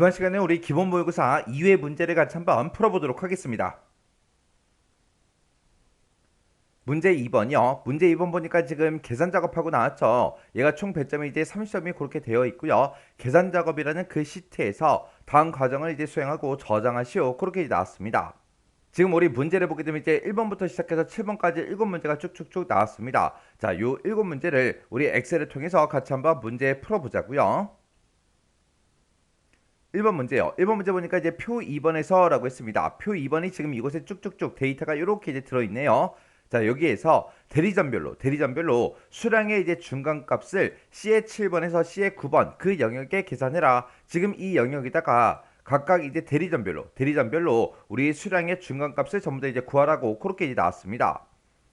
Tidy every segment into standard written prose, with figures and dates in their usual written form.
이번 시간에 우리 기본 모의고사 2회 문제를 같이 한번 풀어보도록 하겠습니다. 문제 2번이요. 문제 2번 보니까 지금 계산 작업하고 나왔죠. 얘가 총 배점이 이제 30점이 그렇게 되어 있고요. 계산 작업이라는 그 시트에서 다음 과정을 이제 수행하고 저장하시오. 그렇게 나왔습니다. 지금 우리 문제를 보게 되면 이제 1번부터 시작해서 7번까지 7문제가 쭉쭉쭉 나왔습니다. 자, 요 7문제를 우리 엑셀을 통해서 같이 한번 문제 풀어보자고요. 1번 문제요. 1번 문제 보니까 이제 표 2번에서 라고 했습니다. 표 2번이 지금 이곳에 쭉쭉쭉 데이터가 이렇게 이제 들어있네요. 자, 여기에서 대리점별로 수량의 이제 중간값을 C의 7번에서 C의 9번 그 영역에 계산해라. 지금 이 영역에다가 각각 이제 대리점별로 우리 수량의 중간값을 전부 다 이제 구하라고 그렇게 이제 나왔습니다.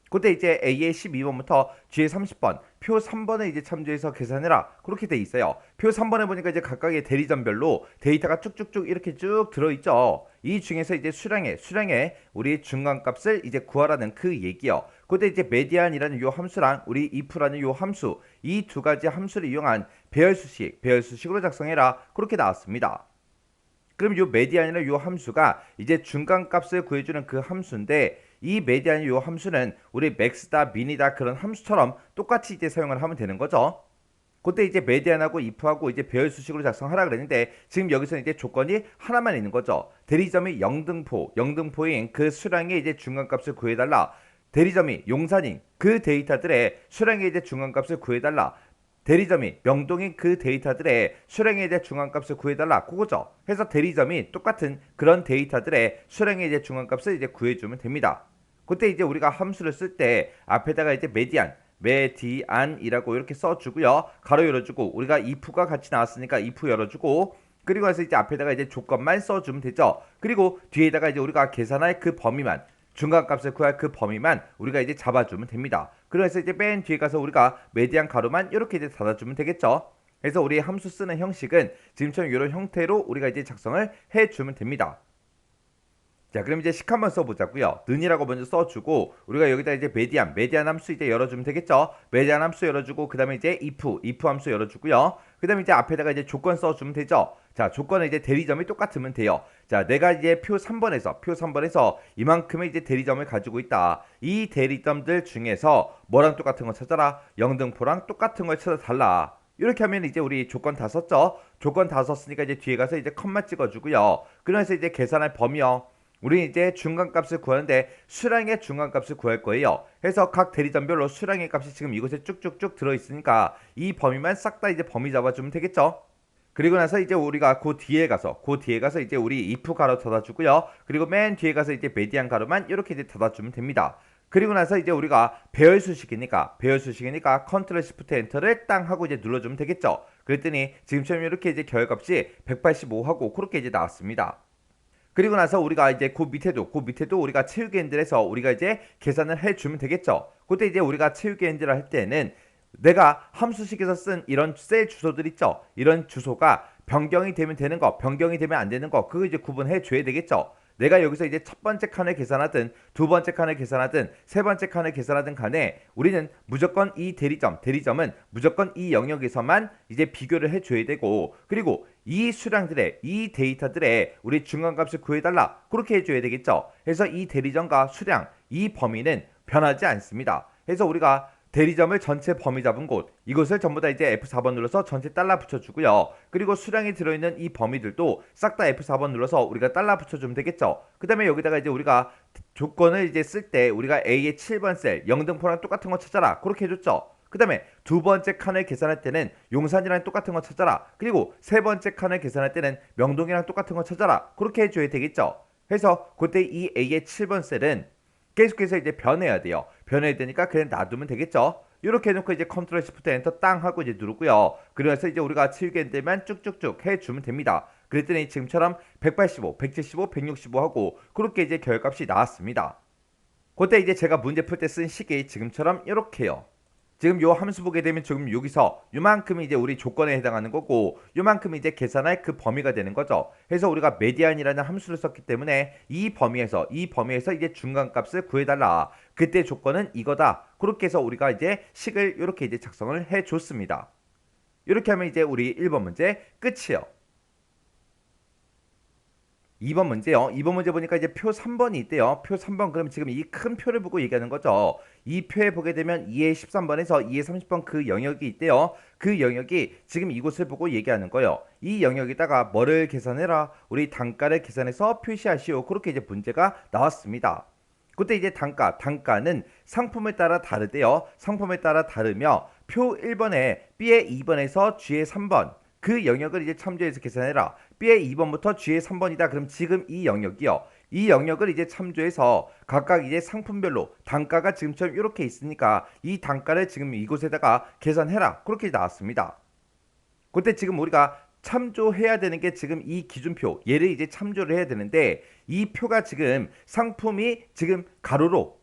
그때 이제 A의 12번부터 G의 30번, 표 3번을 이제 참조해서 계산해라. 그렇게 돼 있어요. 표 3번에 보니까 이제 각각의 대리점별로 데이터가 쭉쭉쭉 이렇게 쭉 들어있죠. 이 중에서 이제 수량의 우리 중간값을 이제 구하라는 그 얘기요. 그때 이제 메디안이라는 요 함수랑 우리 if라는 요 함수, 이 두 가지 함수를 이용한 배열수식으로 작성해라. 그렇게 나왔습니다. 그럼 요 메디안이나 요 함수가 이제 중간값을 구해주는 그 함수인데 이 메디안이 요 함수는 우리 맥스다, 미니다 그런 함수처럼 똑같이 이제 사용을 하면 되는 거죠. 그때 이제 메디안하고 if하고 이제 배열 수식으로 작성하라 그랬는데 지금 여기서 이제 조건이 하나만 있는 거죠. 대리점이 영등포인 그 수량의 이제 중간값을 구해달라. 대리점이 용산인 그 데이터들의 수량의 이제 중간값을 구해달라. 대리점이 명동인 그 데이터들의 수량에 대해 중간값을 구해달라 그거죠. 해서 대리점이 똑같은 그런 데이터들의 수량에 대해 중간값을 이제 구해주면 됩니다. 그때 이제 우리가 함수를 쓸 때 앞에다가 이제 메디안이라고 이렇게 써주고요. 가로 열어주고 우리가 if가 같이 나왔으니까 if 열어주고 그리고 나서 이제 앞에다가 이제 조건만 써주면 되죠. 그리고 뒤에다가 이제 우리가 계산할 그 범위만 중간값을 구할 그 범위만 우리가 이제 잡아주면 됩니다. 그래서 이제 맨 뒤에 가서 우리가 메디안 가로만 이렇게 이제 닫아주면 되겠죠. 그래서 우리 함수 쓰는 형식은 지금처럼 이런 형태로 우리가 이제 작성을 해주면 됩니다. 자, 그럼 이제 식 한번 써보자고요. 는이라고 먼저 써주고 우리가 여기다 이제 메디안 함수 이제 열어주면 되겠죠. 메디안 함수 열어주고 그 다음에 이제 if 함수 열어주고요. 그 다음에 이제 앞에다가 이제 조건 써주면 되죠. 자, 조건은 이제 대리점이 똑같으면 돼요. 자, 내가 이제 표 3번에서 이만큼의 이제 대리점을 가지고 있다. 이 대리점들 중에서 뭐랑 똑같은 거 찾아라. 영등포랑 똑같은 걸 찾아달라. 이렇게 하면 이제 우리 조건 다 썼죠. 조건 다 썼으니까 이제 뒤에 가서 이제 컴마 찍어주고요. 그래서 이제 계산할 범위요. 우리 이제 중간값을 구하는데 수량의 중간값을 구할 거예요. 해서 각 대리점별로 수량의 값이 지금 이곳에 쭉쭉쭉 들어있으니까 이 범위만 싹 다 이제 범위 잡아주면 되겠죠. 그리고 나서 이제 우리가 그 뒤에 가서 이제 우리 if 가로 닫아주고요. 그리고 맨 뒤에 가서 이제 메디안 가로만 이렇게 이제 닫아주면 됩니다. 그리고 나서 이제 우리가 배열수식이니까 컨트롤 시프트 엔터를 땅 하고 이제 눌러주면 되겠죠. 그랬더니 지금처럼 이렇게 이제 결값이 185하고 그렇게 이제 나왔습니다. 그리고 나서 우리가 이제 그 밑에도 우리가 채우기 핸들 해서 우리가 이제 계산을 해주면 되겠죠. 그때 이제 우리가 채우기 핸들을 할 때는 내가 함수식에서 쓴 이런 셀 주소들 있죠. 이런 주소가 변경이 되면 되는 거, 변경이 되면 안 되는 거, 그거 이제 구분해 줘야 되겠죠. 내가 여기서 이제 첫 번째 칸을 계산하든 두 번째 칸을 계산하든 세 번째 칸을 계산하든 간에 우리는 무조건 이 대리점은 무조건 이 영역에서만 이제 비교를 해줘야 되고 그리고 이 수량들의 이 데이터들의 우리 중간값을 구해달라 그렇게 해줘야 되겠죠. 그래서 이 대리점과 수량 이 범위는 변하지 않습니다. 그래서 우리가 대리점을 전체 범위 잡은 곳 이것을 전부 다 이제 F4번 눌러서 전체 달러 붙여주고요. 그리고 수량이 들어있는 이 범위들도 싹 다 F4번 눌러서 우리가 달러 붙여주면 되겠죠. 그 다음에 여기다가 이제 우리가 조건을 이제 쓸 때 우리가 A의 7번 셀 영등포랑 똑같은 거 찾아라 그렇게 해줬죠. 그 다음에 두 번째 칸을 계산할 때는 용산이랑 똑같은 거 찾아라. 그리고 세 번째 칸을 계산할 때는 명동이랑 똑같은 거 찾아라 그렇게 해줘야 되겠죠. 그래서 그때 이 A의 7번 셀은 계속해서 이제 변해야 돼요. 변해야 되니까 그냥 놔두면 되겠죠. 이렇게 해놓고 이제 컨트롤 시프트 엔터 땅 하고 이제 누르고요. 그래서 이제 우리가 채우기 핸들만 쭉쭉쭉 해주면 됩니다. 그랬더니 지금처럼 185, 175, 165 하고 그렇게 이제 결값이 나왔습니다. 그때 이제 제가 문제 풀 때 쓴 식이 지금처럼 이렇게요. 지금 요 함수 보게 되면 지금 여기서 요만큼이 이제 우리 조건에 해당하는 거고 요만큼이 이제 계산할 그 범위가 되는 거죠. 그래서 우리가 메디안이라는 함수를 썼기 때문에 이 범위에서 이제 중간값을 구해달라. 그때 조건은 이거다. 그렇게 해서 우리가 이제 식을 이렇게 이제 작성을 해줬습니다. 이렇게 하면 이제 우리 1번 문제 끝이요. 2번 문제요. 2번 문제 보니까 이제 표 3번이 있대요. 표 3번 그럼 지금 이 큰 표를 보고 얘기하는 거죠. 이 표에 보게 되면 2의 13번에서 2의 30번 그 영역이 있대요. 그 영역이 지금 이곳을 보고 얘기하는 거예요. 이 영역에다가 뭐를 계산해라? 우리 단가를 계산해서 표시하시오. 그렇게 이제 문제가 나왔습니다. 그때 이제 단가는 상품에 따라 다르대요. 상품에 따라 다르며 표 1번에 B의 2번에서 G의 3번 그 영역을 이제 참조해서 계산해라. B의 2번부터 G의 3번이다. 그럼 지금 이 영역이요. 이 영역을 이제 참조해서 각각 이제 상품별로 단가가 지금처럼 이렇게 있으니까 이 단가를 지금 이곳에다가 계산해라. 그렇게 나왔습니다. 그때 지금 우리가 참조해야 되는 게 지금 이 기준표 얘를 이제 참조를 해야 되는데 이 표가 지금 상품이 지금 가로로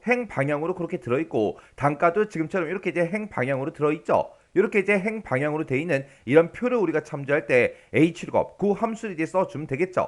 행 방향으로 그렇게 들어있고 단가도 지금처럼 이렇게 이제 행 방향으로 들어있죠. 이렇게 이제 행 방향으로 되어 있는 이런 표를 우리가 참조할 때 H룩업 그 함수를 이제 써주면 되겠죠.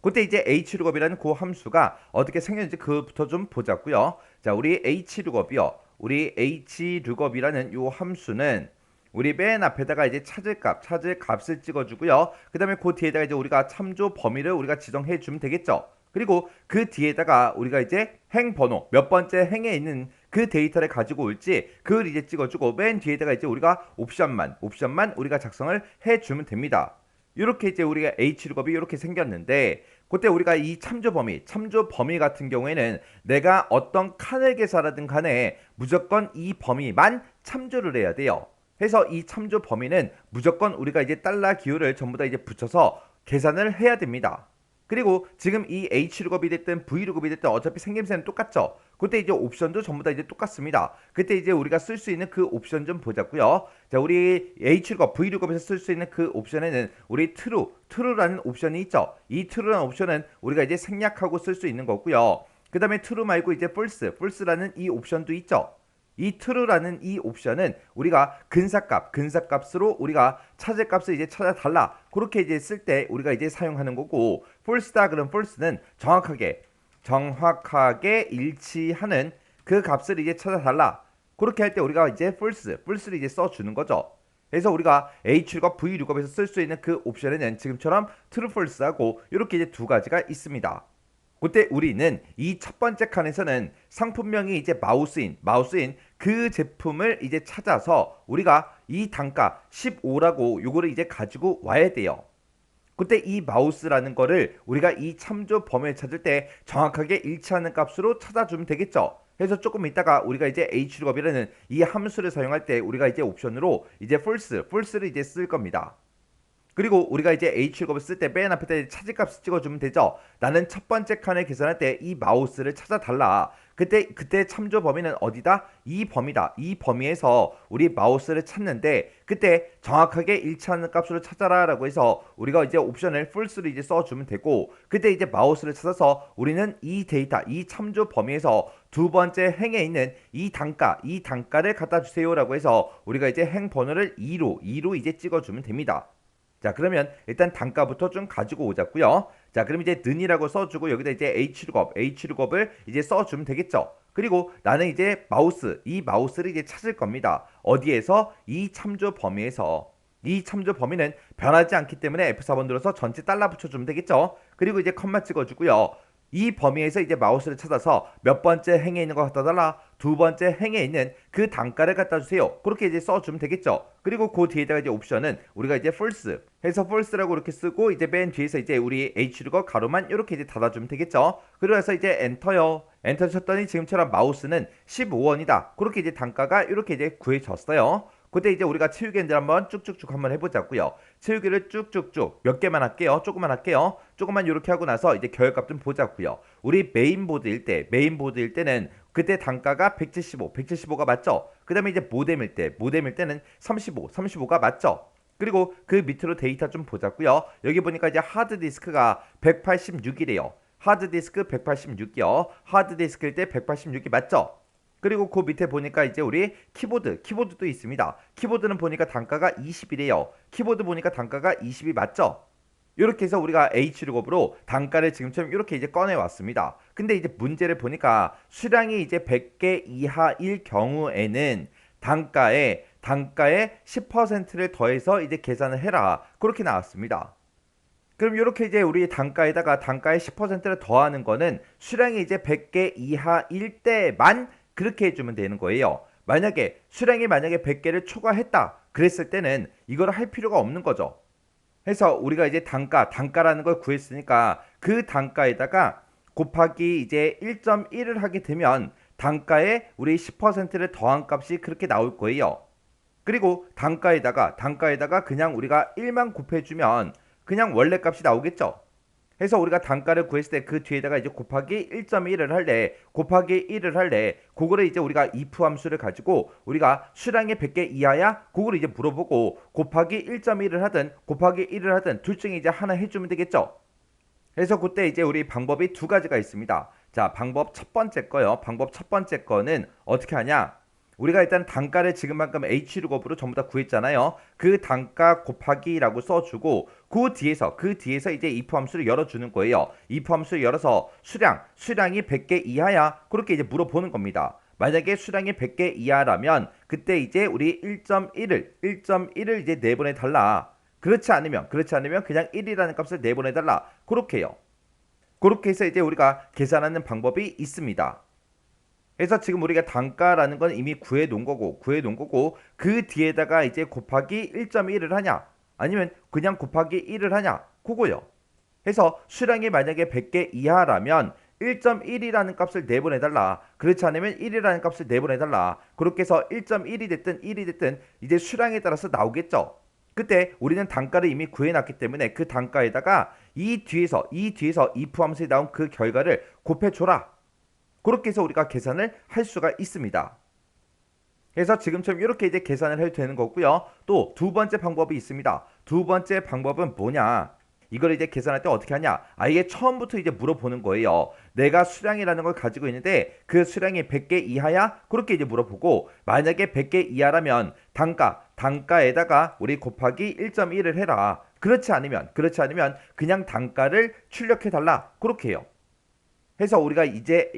그때 이제 H룩업이라는 그 함수가 어떻게 생겼는지 그부터 좀 보자고요. 자, 우리 H룩업이요. 우리 H룩업이라는 요 함수는 우리 맨 앞에다가 이제 찾을 값을 찍어주고요. 그 다음에 그 뒤에다가 이제 우리가 참조 범위를 우리가 지정해 주면 되겠죠. 그리고 그 뒤에다가 우리가 이제 행 번호 몇 번째 행에 있는 그 데이터를 가지고 올지 그걸 이제 찍어주고 맨 뒤에다가 이제 우리가 옵션만 우리가 작성을 해주면 됩니다. 이렇게 이제 우리가 H룩업이 이렇게 생겼는데 그때 우리가 이 참조 범위 같은 경우에는 내가 어떤 칸을 계산하든 간에 무조건 이 범위만 참조를 해야 돼요. 해서 이 참조 범위는 무조건 우리가 이제 달러 기호를 전부 다 이제 붙여서 계산을 해야 됩니다. 그리고 지금 이 H룩업이 됐든 V룩업이 됐든 어차피 생김새는 똑같죠. 그때 이제 옵션도 전부 다 이제 똑같습니다. 그때 이제 우리가 쓸 수 있는 그 옵션 좀 보자고요. 자, 우리 H룩업, V룩업에서 쓸 수 있는 그 옵션에는 우리 true라는 옵션이 있죠. 이 true라는 옵션은 우리가 이제 생략하고 쓸 수 있는 거고요. 그 다음에 true 말고 이제 false라는 이 옵션도 있죠. 이 true라는 이 옵션은 우리가 근사값으로 우리가 찾을 값을 이제 찾아달라. 그렇게 이제 쓸 때 우리가 이제 사용하는 거고, false다 그럼 false는 정확하게 일치하는 그 값을 이제 찾아달라. 그렇게 할 때 우리가 이제 false를 이제 써주는 거죠. 그래서 우리가 H룩업, V룩업에서 쓸 수 있는 그 옵션에는 지금처럼 true, false하고 이렇게 이제 두 가지가 있습니다. 그때 우리는 이 첫 번째 칸에서는 상품명이 이제 마우스인 그 제품을 이제 찾아서 우리가 이 단가 15라고 요거를 이제 가지고 와야 돼요. 그때 이 마우스라는 거를 우리가 이 참조 범위를 찾을 때 정확하게 일치하는 값으로 찾아주면 되겠죠. 그래서 조금 이따가 우리가 이제 H룩업이라는 이 함수를 사용할 때 우리가 이제 옵션으로 이제 false를 이제 쓸 겁니다. 그리고 우리가 이제 H룩업을 쓸 때 맨 앞에다 차지값을 찍어주면 되죠. 나는 첫 번째 칸을 계산할 때 이 마우스를 찾아달라. 그때 참조 범위는 어디다? 이 범위다. 이 범위에서 우리 마우스를 찾는데 그때 정확하게 일치하는 값으로 찾아라라고 해서 우리가 이제 옵션을 false를 이제 써주면 되고 그때 이제 마우스를 찾아서 우리는 이 데이터, 이 참조 범위에서 두 번째 행에 있는 이 단가를 갖다 주세요라고 해서 우리가 이제 행 번호를 2로 이제 찍어주면 됩니다. 자, 그러면 일단 단가부터 좀 가지고 오자고요. 자, 그럼 이제 는이라고 써주고 여기다 이제 H룩업을 이제 써주면 되겠죠. 그리고 나는 이제 이 마우스를 이제 찾을 겁니다. 어디에서? 이 참조 범위에서. 이 참조 범위는 변하지 않기 때문에 F4번 눌러서 전체 달러 붙여주면 되겠죠. 그리고 이제 컴마 찍어주고요. 이 범위에서 이제 마우스를 찾아서 몇 번째 행에 있는 거 갖다 달라, 두 번째 행에 있는 그 단가를 갖다 주세요. 그렇게 이제 써주면 되겠죠. 그리고 그 뒤에다가 이제 옵션은 우리가 이제 false 해서 false라고 이렇게 쓰고 이제 맨 뒤에서 이제 우리 H룩업 가로만 이렇게 이제 닫아주면 되겠죠. 그래서 이제 엔터요. 엔터 쳤더니 지금처럼 마우스는 15원이다. 그렇게 이제 단가가 이렇게 이제 구해졌어요. 그때 이제 우리가 채우기를 한번 쭉쭉쭉 한번 해보자고요. 채우기를 쭉쭉쭉 몇 개만 할게요. 조금만 할게요. 조금만 이렇게 하고 나서 이제 결값 좀 보자고요. 우리 메인보드일 때는 그때 단가가 175가 맞죠? 그 다음에 이제 모뎀일 때는 35가 맞죠? 그리고 그 밑으로 데이터 좀 보자고요. 여기 보니까 이제 하드디스크가 186이래요. 하드디스크 186이요. 하드디스크일 때 186이 맞죠? 그리고 그 밑에 보니까 이제 우리 키보드도 있습니다. 키보드는 보니까 단가가 20이래요. 키보드 보니까 단가가 20이 맞죠? 이렇게 해서 우리가 H룩업으로 단가를 지금처럼 이렇게 이제 꺼내 왔습니다. 근데 이제 문제를 보니까 수량이 이제 100개 이하일 경우에는 단가에 10%를 더해서 이제 계산을 해라. 그렇게 나왔습니다. 그럼 이렇게 이제 우리 단가에다가 단가의 10%를 더하는 거는 수량이 이제 100개 이하일 때만 그렇게 해주면 되는 거예요. 만약에 수량이 만약에 100개를 초과했다 그랬을 때는 이걸 할 필요가 없는 거죠. 해서 우리가 이제 단가라는 걸 구했으니까 그 단가에다가 곱하기 이제 1.1을 하게 되면 단가에 우리 10%를 더한 값이 그렇게 나올 거예요. 그리고 단가에다가 그냥 우리가 1만 곱해주면 그냥 원래 값이 나오겠죠. 해서 우리가 단가를 구했을 때 그 뒤에다가 이제 곱하기 1.1을 할래, 곱하기 1을 할래, 그거를 이제 우리가 if 함수를 가지고 우리가 수량이 100개 이하야? 그거를 이제 물어보고 곱하기 1.1을 하든 곱하기 1을 하든 둘 중에 이제 하나 해주면 되겠죠. 그래서 그때 이제 우리 방법이 두 가지가 있습니다. 자, 방법 첫 번째 거요. 방법 첫 번째 거는 어떻게 하냐? 우리가 일단 단가를 지금 방금 H룩업으로 전부 다 구했잖아요. 그 단가 곱하기라고 써주고 그 뒤에서 이제 if 함수를 열어주는 거예요. if 함수를 열어서 수량이 100개 이하야? 그렇게 이제 물어보는 겁니다. 만약에 수량이 100개 이하라면 그때 이제 우리 1.1을 이제 내보내 달라. 그렇지 않으면 그냥 1이라는 값을 내보내 달라. 그렇게 해요. 그렇게 해서 이제 우리가 계산하는 방법이 있습니다. 그래서 지금 우리가 단가라는 건 이미 구해 놓은 거고 그 뒤에다가 이제 곱하기 1.1을 하냐 아니면 그냥 곱하기 1을 하냐 그거요. 해서 수량이 만약에 100개 이하라면 1.1이라는 값을 내보내달라. 그렇지 않으면 1이라는 값을 내보내달라. 그렇게 해서 1.1이 됐든 1이 됐든 이제 수량에 따라서 나오겠죠. 그때 우리는 단가를 이미 구해놨기 때문에 그 단가에다가 이 뒤에서 if 함수에 나온 그 결과를 곱해줘라. 그렇게 해서 우리가 계산을 할 수가 있습니다. 그래서 지금처럼 이렇게 이제 계산을 해도 되는 거고요. 또 두 번째 방법이 있습니다. 두 번째 방법은 뭐냐? 이걸 이제 계산할 때 어떻게 하냐? 아예 처음부터 이제 물어보는 거예요. 내가 수량이라는 걸 가지고 있는데 그 수량이 100개 이하야? 그렇게 이제 물어보고 만약에 100개 이하라면 단가에다가 우리 곱하기 1.1을 해라. 그렇지 않으면 그냥 단가를 출력해 달라. 그렇게 해요. 해서 우리가 이제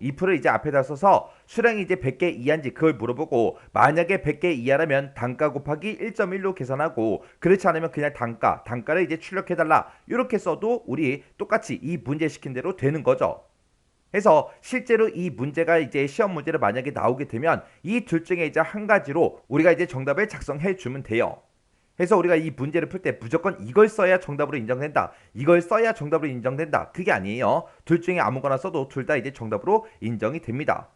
if를 이제 앞에다 써서 수량이 이제 100개 이하인지 그걸 물어보고 만약에 100개 이하라면 단가 곱하기 1.1로 계산하고 그렇지 않으면 그냥 단가를 이제 출력해달라. 이렇게 써도 우리 똑같이 이 문제 시킨 대로 되는 거죠. 해서 실제로 이 문제가 이제 시험 문제로 만약에 나오게 되면 이 둘 중에 이제 한 가지로 우리가 이제 정답을 작성해 주면 돼요. 해서 우리가 이 문제를 풀 때 무조건 이걸 써야 정답으로 인정된다. 이걸 써야 정답으로 인정된다. 그게 아니에요. 둘 중에 아무거나 써도 둘 다 이제 정답으로 인정이 됩니다.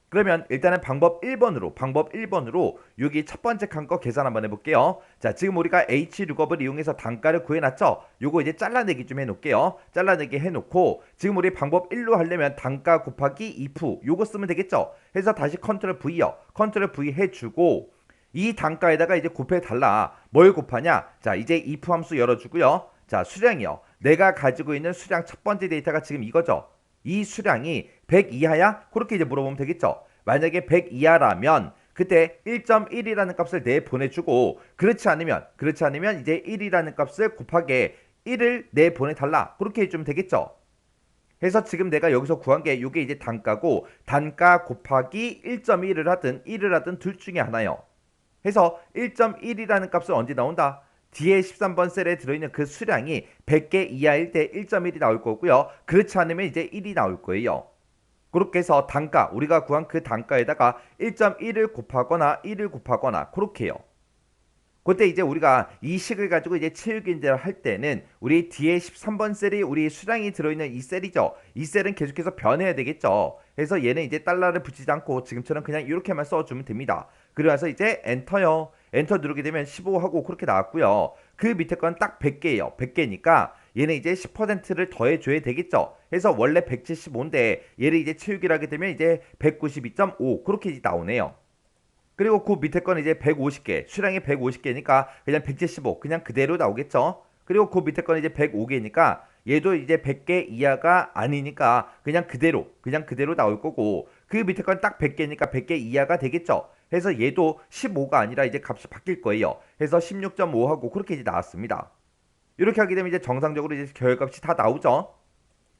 그러면 일단은 방법 1번으로 여기 첫 번째 칸 거 계산 한번 해볼게요. 자, 지금 우리가 H룩업을 이용해서 단가를 구해놨죠? 요거 이제 잘라내기 좀 해놓을게요. 잘라내기 해놓고 지금 우리 방법 1로 하려면 단가 곱하기 if 요거 쓰면 되겠죠? 해서 다시 컨트롤 V요. 컨트롤 V 해주고 이 단가에다가 이제 곱해달라. 뭘 곱하냐? 자, 이제 if 함수 열어주고요. 자, 수량이요. 내가 가지고 있는 수량 첫 번째 데이터가 지금 이거죠. 이 수량이 100 이하야? 그렇게 이제 물어보면 되겠죠. 만약에 100 이하라면 그때 1.1이라는 값을 내보내주고 그렇지 않으면 이제 1이라는 값을 곱하게 1을 내보내달라. 그렇게 해주면 되겠죠. 해서 지금 내가 여기서 구한 게 이게 이제 단가고 단가 곱하기 1.1을 하든 1을 하든 둘 중에 하나요. 해서 1.1이라는 값은 언제 나온다? 뒤에 13번 셀에 들어있는 그 수량이 100개 이하일 때 1.1이 나올 거고요. 그렇지 않으면 이제 1이 나올 거예요. 그렇게 해서 단가, 우리가 구한 그 단가에다가 1.1을 곱하거나 그렇게 해요. 그때 이제 우리가 이 식을 가지고 이제 체육인재를 할 때는 우리 뒤에 13번 셀이 우리 수량이 들어있는 이 셀이죠. 이 셀은 계속해서 변해야 되겠죠. 그래서 얘는 이제 달러를 붙이지 않고 지금처럼 그냥 이렇게만 써주면 됩니다. 그래서 이제 엔터요. 엔터 누르게 되면 15하고 그렇게 나왔고요. 그 밑에 건 딱 100개예요. 100개니까 얘는 이제 10%를 더해줘야 되겠죠. 그래서 원래 175인데 얘를 이제 채우기를 하게 되면 이제 192.5 그렇게 이제 나오네요. 그리고 그 밑에 거는 이제 150개, 수량이 150개니까 그냥 175 그냥 그대로 나오겠죠. 그리고 그 밑에 거는 이제 105개니까 얘도 이제 100개 이하가 아니니까 그냥 그대로 나올 거고 그 밑에 건 딱 100개니까 100개 이하가 되겠죠. 해서 얘도 15가 아니라 이제 값이 바뀔 거예요. 해서 16.5하고 그렇게 이제 나왔습니다. 이렇게 하게 되면 이제 정상적으로 이제 결값이 다 나오죠.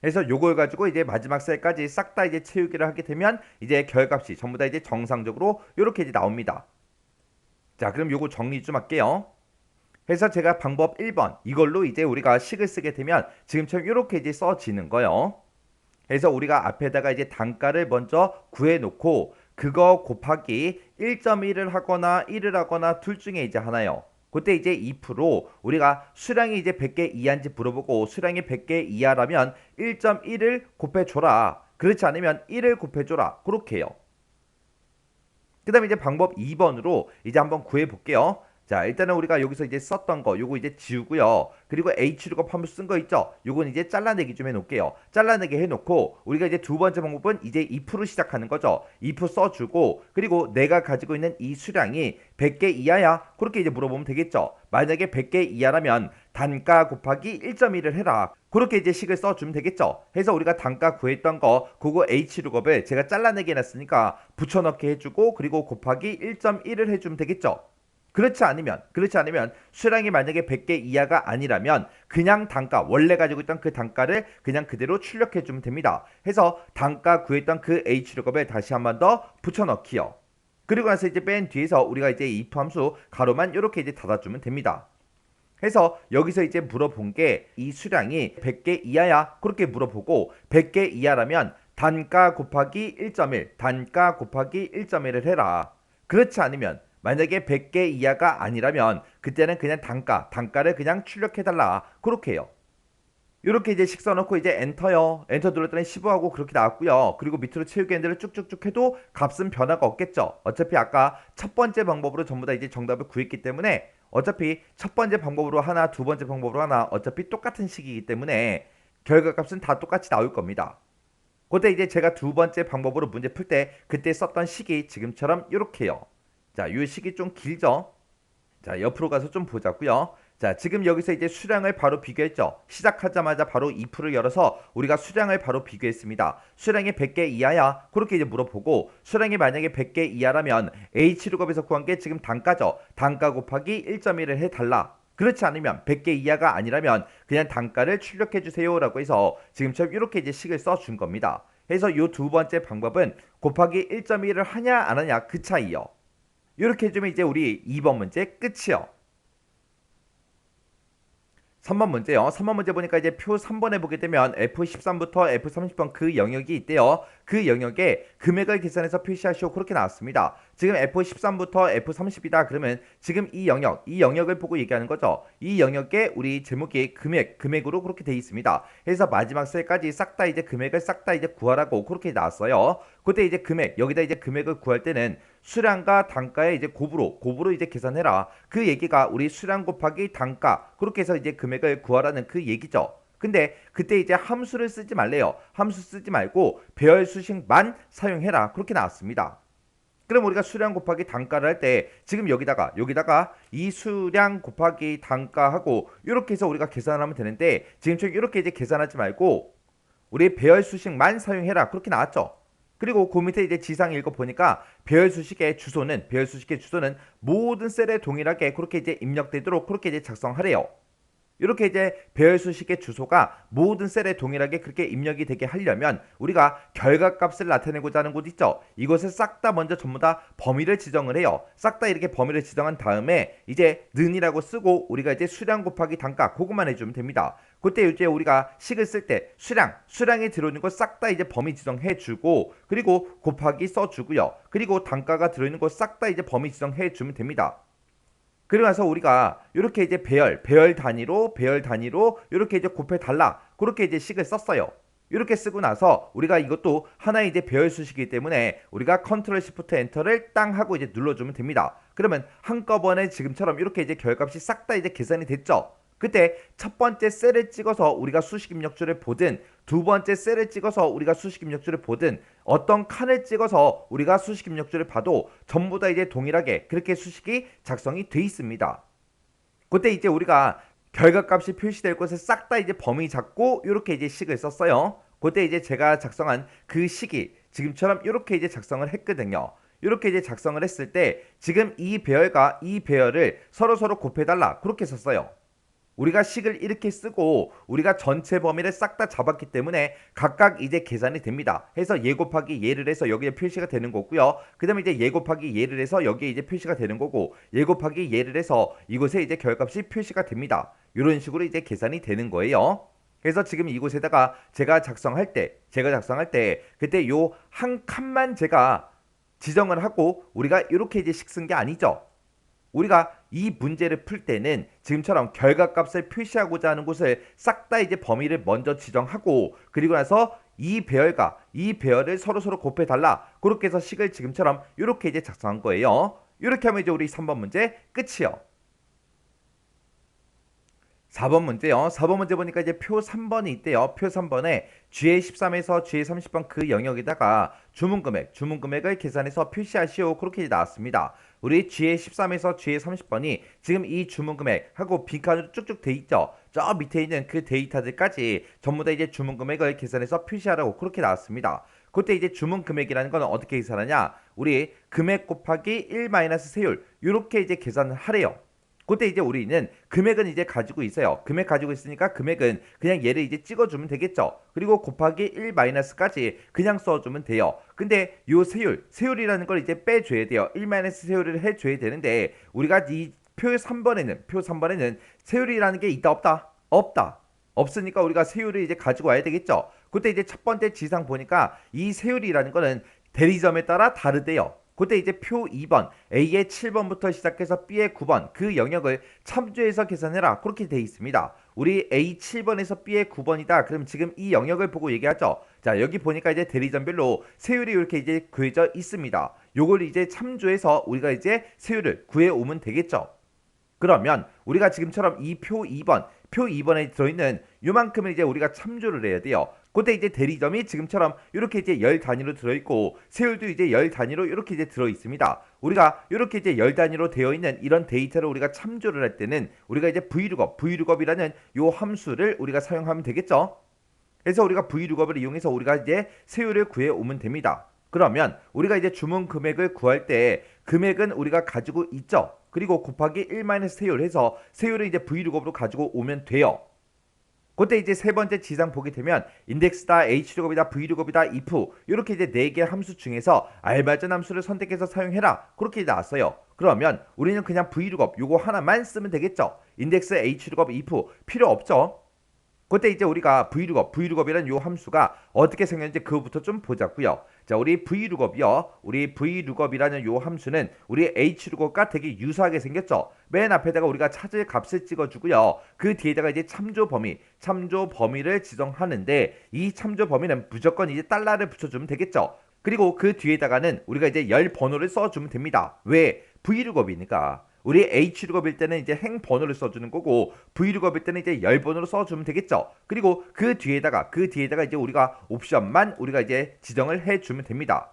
그래서 요걸 가지고 이제 마지막 셀까지 싹 다 이제 채우기를 하게 되면 이제 결값이 전부 다 이제 정상적으로 이렇게 이제 나옵니다. 자, 그럼 요거 정리 좀 할게요. 해서 제가 방법 1번 이걸로 이제 우리가 식을 쓰게 되면 지금처럼 이렇게 이제 써지는 거예요. 그래서 우리가 앞에다가 이제 단가를 먼저 구해 놓고 그거 곱하기 1.1을 하거나 1을 하거나 둘 중에 이제 하나요. 그때 이제 2% 우리가 수량이 이제 100개 이하인지 물어보고 수량이 100개 이하라면 1.1을 곱해줘라. 그렇지 않으면 1을 곱해줘라. 그렇게 해요. 그 다음에 이제 방법 2번으로 이제 한번 구해 볼게요. 자, 일단은 우리가 여기서 이제 썼던 거 요거 이제 지우고요. 그리고 H룩업 한번 쓴 거 있죠? 요건 이제 잘라내기 좀 해놓을게요. 잘라내기 해놓고 우리가 이제 두 번째 방법은 이제 2% 시작하는 거죠. 2% 써주고 그리고 내가 가지고 있는 이 수량이 100개 이하야? 그렇게 이제 물어보면 되겠죠. 만약에 100개 이하라면 단가 곱하기 1.1을 해라. 그렇게 이제 식을 써주면 되겠죠. 해서 우리가 단가 구했던 거 그거 H룩업을 제가 잘라내기 해놨으니까 붙여넣기 해주고 그리고 곱하기 1.1을 해주면 되겠죠. 그렇지 않으면 수량이 만약에 100개 이하가 아니라면 그냥 단가 원래 가지고 있던 그 단가를 그냥 그대로 출력해 주면 됩니다. 해서 단가 구했던 그 H룩업에 다시 한 번 더 붙여넣기요. 그리고 나서 이제 맨 뒤에서 우리가 이제 if 함수 가로만 이렇게 이제 닫아주면 됩니다. 해서 여기서 이제 물어본 게 이 수량이 100개 이하야? 그렇게 물어보고 100개 이하라면 단가 곱하기 1.1 단가 곱하기 1.1을 해라. 그렇지 않으면 만약에 100개 이하가 아니라면 그때는 그냥 단가를 그냥 출력해달라. 그렇게 해요. 이렇게 이제 식 써놓고 이제 엔터요. 엔터 눌렀더니 15하고 그렇게 나왔고요. 그리고 밑으로 채우기 엔드를 쭉쭉쭉 해도 값은 변화가 없겠죠. 어차피 아까 첫 번째 방법으로 전부 다 이제 정답을 구했기 때문에 어차피 첫 번째 방법으로 하나, 두 번째 방법으로 하나 어차피 똑같은 식이기 때문에 결과값은 다 똑같이 나올 겁니다. 그때 이제 제가 두 번째 방법으로 문제 풀 때 그때 썼던 식이 지금처럼 이렇게요. 자, 이 식이 좀 길죠? 자, 옆으로 가서 좀 보자고요. 자, 지금 여기서 이제 수량을 바로 비교했죠. 시작하자마자 바로 if를 열어서 우리가 수량을 바로 비교했습니다. 수량이 100개 이하야? 그렇게 이제 물어보고 수량이 만약에 100개 이하라면 H룩업에서 구한 게 지금 단가죠. 단가 곱하기 1.1을 해달라. 그렇지 않으면 100개 이하가 아니라면 그냥 단가를 출력해 주세요 라고 해서 지금처럼 이렇게 이제 식을 써준 겁니다. 그래서 이 두 번째 방법은 곱하기 1.1을 하냐 안 하냐 그 차이요. 이렇게 해주면 이제 우리 2번 문제 끝이요. 3번 문제요. 3번 문제 보니까 이제 표 3번에 보게 되면 F13부터 F30번 그 영역이 있대요. 그 영역에 금액을 계산해서 표시하시오. 그렇게 나왔습니다. 지금 F13부터 F30이다. 그러면 지금 이 영역을 보고 얘기하는 거죠. 이 영역에 우리 제목이 금액으로 그렇게 돼 있습니다. 그래서 마지막 셀까지 싹 다 이제 금액을 싹 다 이제 구하라고 그렇게 나왔어요. 그때 이제 여기다 이제 금액을 구할 때는 수량과 단가의 이제 곱으로 이제 계산해라. 그 얘기가 우리 수량 곱하기 단가 그렇게 해서 이제 금액을 구하라는 그 얘기죠. 근데 그때 이제 함수를 쓰지 말래요. 함수 쓰지 말고 배열 수식만 사용해라. 그렇게 나왔습니다. 그럼 우리가 수량 곱하기 단가를 할 때 지금 여기다가 이 수량 곱하기 단가하고 이렇게 해서 우리가 계산을 하면 되는데 지금처럼 이렇게 이제 계산하지 말고 우리 배열 수식만 사용해라. 그렇게 나왔죠. 그리고 그 밑에 이제 지상 읽어보니까 배열 수식의 주소는 모든 셀에 동일하게 그렇게 이제 입력되도록 그렇게 이제 작성하래요. 이렇게 이제 배열 수식의 주소가 모든 셀에 동일하게 그렇게 입력이 되게 하려면 우리가 결과값을 나타내고자 하는 곳 있죠. 이것을 싹 다 먼저 전부 다 범위를 지정을 해요. 싹 다 이렇게 범위를 지정한 다음에 이제 는이라고 쓰고 우리가 이제 수량 곱하기 단가 그것만 해주면 됩니다. 그때 이제 우리가 식을 쓸 때 수량이 들어있는 거 싹 다 이제 범위 지정해주고 그리고 곱하기 써주고요. 그리고 단가가 들어있는 거 싹 다 이제 범위 지정해주면 됩니다. 그리고 나서 우리가 이렇게 이제 배열 단위로 이렇게 이제 곱해 달라. 그렇게 이제 식을 썼어요. 이렇게 쓰고 나서 우리가 이것도 하나의 이제 배열 수식이기 때문에 우리가 컨트롤 시프트 엔터를 땅 하고 이제 눌러주면 됩니다. 그러면 한꺼번에 지금처럼 이렇게 이제 결값이 싹 다 이제 계산이 됐죠. 그때 첫 번째 셀을 찍어서 우리가 수식 입력줄을 보든 두 번째 셀을 찍어서 우리가 수식 입력줄을 보든 어떤 칸을 찍어서 우리가 수식 입력줄을 봐도 전부 다 이제 동일하게 그렇게 수식이 작성이 돼 있습니다. 그때 이제 우리가 결과값이 표시될 곳에 싹 다 이제 범위 잡고 이렇게 이제 식을 썼어요. 그때 이제 제가 작성한 그 식이 지금처럼 이렇게 이제 작성을 했거든요. 이렇게 이제 작성을 했을 때 지금 이 배열과 이 배열을 서로 곱해달라 그렇게 썼어요. 우리가 식을 이렇게 쓰고 우리가 전체 범위를 싹 다 잡았기 때문에 각각 이제 계산이 됩니다. 해서 예 곱하기 예를 해서 여기에 표시가 되는 거고요. 그 다음에 이제 예 곱하기 예를 해서 여기에 이제 표시가 되는 거고, 예 곱하기 예를 해서 이곳에 이제 결값이 표시가 됩니다. 이런 식으로 이제 계산이 되는 거예요. 그래서 지금 이곳에다가 제가 작성할 때 그때 요 한 칸만 제가 지정을 하고 우리가 이렇게 이제 식 쓴 게 아니죠. 우리가 이 문제를 풀 때는 지금처럼 결과값을 표시하고자 하는 곳을 싹 다 이제 범위를 먼저 지정하고, 그리고 나서 이 배열과 이 배열을 서로 곱해달라, 그렇게 해서 식을 지금처럼 이렇게 이제 작성한 거예요. 이렇게 하면 이제 우리 3번 문제 끝이요. 4번 문제요. 4번 문제 보니까 이제 표 3번이 있대요. 표 3번에 GA13에서 GA30번 그 영역에다가 주문금액을 계산해서 표시하시오. 그렇게 이제 나왔습니다. 우리 GA13에서 GA30번이 지금 이 주문금액하고 빈칸으로 쭉쭉 돼 있죠. 저 밑에 있는 그 데이터들까지 전부 다 이제 주문금액을 계산해서 표시하라고 그렇게 나왔습니다. 그때 이제 주문금액이라는 건 어떻게 계산하냐? 우리 금액 곱하기 1 마이너스 세율, 이렇게 이제 계산을 하래요. 그때 이제 우리는 금액은 이제 가지고 있어요. 금액 가지고 있으니까 금액은 그냥 얘를 이제 찍어주면 되겠죠. 그리고 곱하기 1 마이너스까지 그냥 써주면 돼요. 근데 요 세율이라는 걸 이제 빼줘야 돼요. 1 마이너스 세율을 해줘야 되는데, 우리가 이 표 3번에는 세율이라는 게 있다 없다? 없다. 없으니까 우리가 세율을 이제 가지고 와야 되겠죠. 그때 이제 첫 번째 지상 보니까 이 세율이라는 거는 대리점에 따라 다르대요. 그때 이제 표 2번 A의 7번부터 시작해서 B의 9번 그 영역을 참조해서 계산해라, 그렇게 돼 있습니다. 우리 A 7번에서 B의 9번이다. 그럼 지금 이 영역을 보고 얘기하죠. 자, 여기 보니까 이제 대리점별로 세율이 이렇게 이제 구해져 있습니다. 요걸 이제 참조해서 우리가 이제 세율을 구해 오면 되겠죠. 그러면 우리가 지금처럼 이 표 2번에 들어있는 요만큼을 이제 우리가 참조를 해야 돼요. 그때 이제 대리점이 지금처럼 이렇게 이제 열 단위로 들어있고, 세율도 이제 열 단위로 이렇게 이제 들어있습니다. 우리가 이렇게 이제 열 단위로 되어 있는 이런 데이터를 우리가 참조를 할 때는 우리가 이제 VLOOKUP이라는 요 함수를 우리가 사용하면 되겠죠. 그래서 우리가 VLOOKUP을 이용해서 우리가 이제 세율을 구해 오면 됩니다. 그러면 우리가 이제 주문 금액을 구할 때 금액은 우리가 가지고 있죠. 그리고 곱하기 1-세율 해서 세율을 이제 VLOOKUP으로 가지고 오면 돼요. 그때 이제 세 번째 지상 보게 되면 인덱스다, HLOOKUP이다, VLOOKUP이다, if 이렇게 이제 네 개 함수 중에서 알맞은 함수를 선택해서 사용해라, 그렇게 나왔어요. 그러면 우리는 그냥 VLOOKUP 요거 하나만 쓰면 되겠죠. 인덱스, HLOOKUP, if 필요 없죠. 그때 이제 우리가 VLOOKUP이라는 요 함수가 어떻게 생겼는지 그거부터 좀 보자고요. 자, 우리 VLOOKUP이라는 요 함수는 우리 HLOOKUP과 되게 유사하게 생겼죠. 맨 앞에다가 우리가 찾을 값을 찍어주고요. 그 뒤에다가 이제 참조 범위를 지정하는데, 이 참조 범위는 무조건 이제 달러를 붙여주면 되겠죠. 그리고 그 뒤에다가는 우리가 이제 열 번호를 써주면 됩니다. 왜? VLOOKUP이니까. 우리 HLOOKUP일 때는 이제 행 번호를 써주는 거고, VLOOKUP일 때는 이제 열 번호로 써주면 되겠죠. 그리고 그 뒤에다가 이제 우리가 옵션만 우리가 이제 지정을 해주면 됩니다.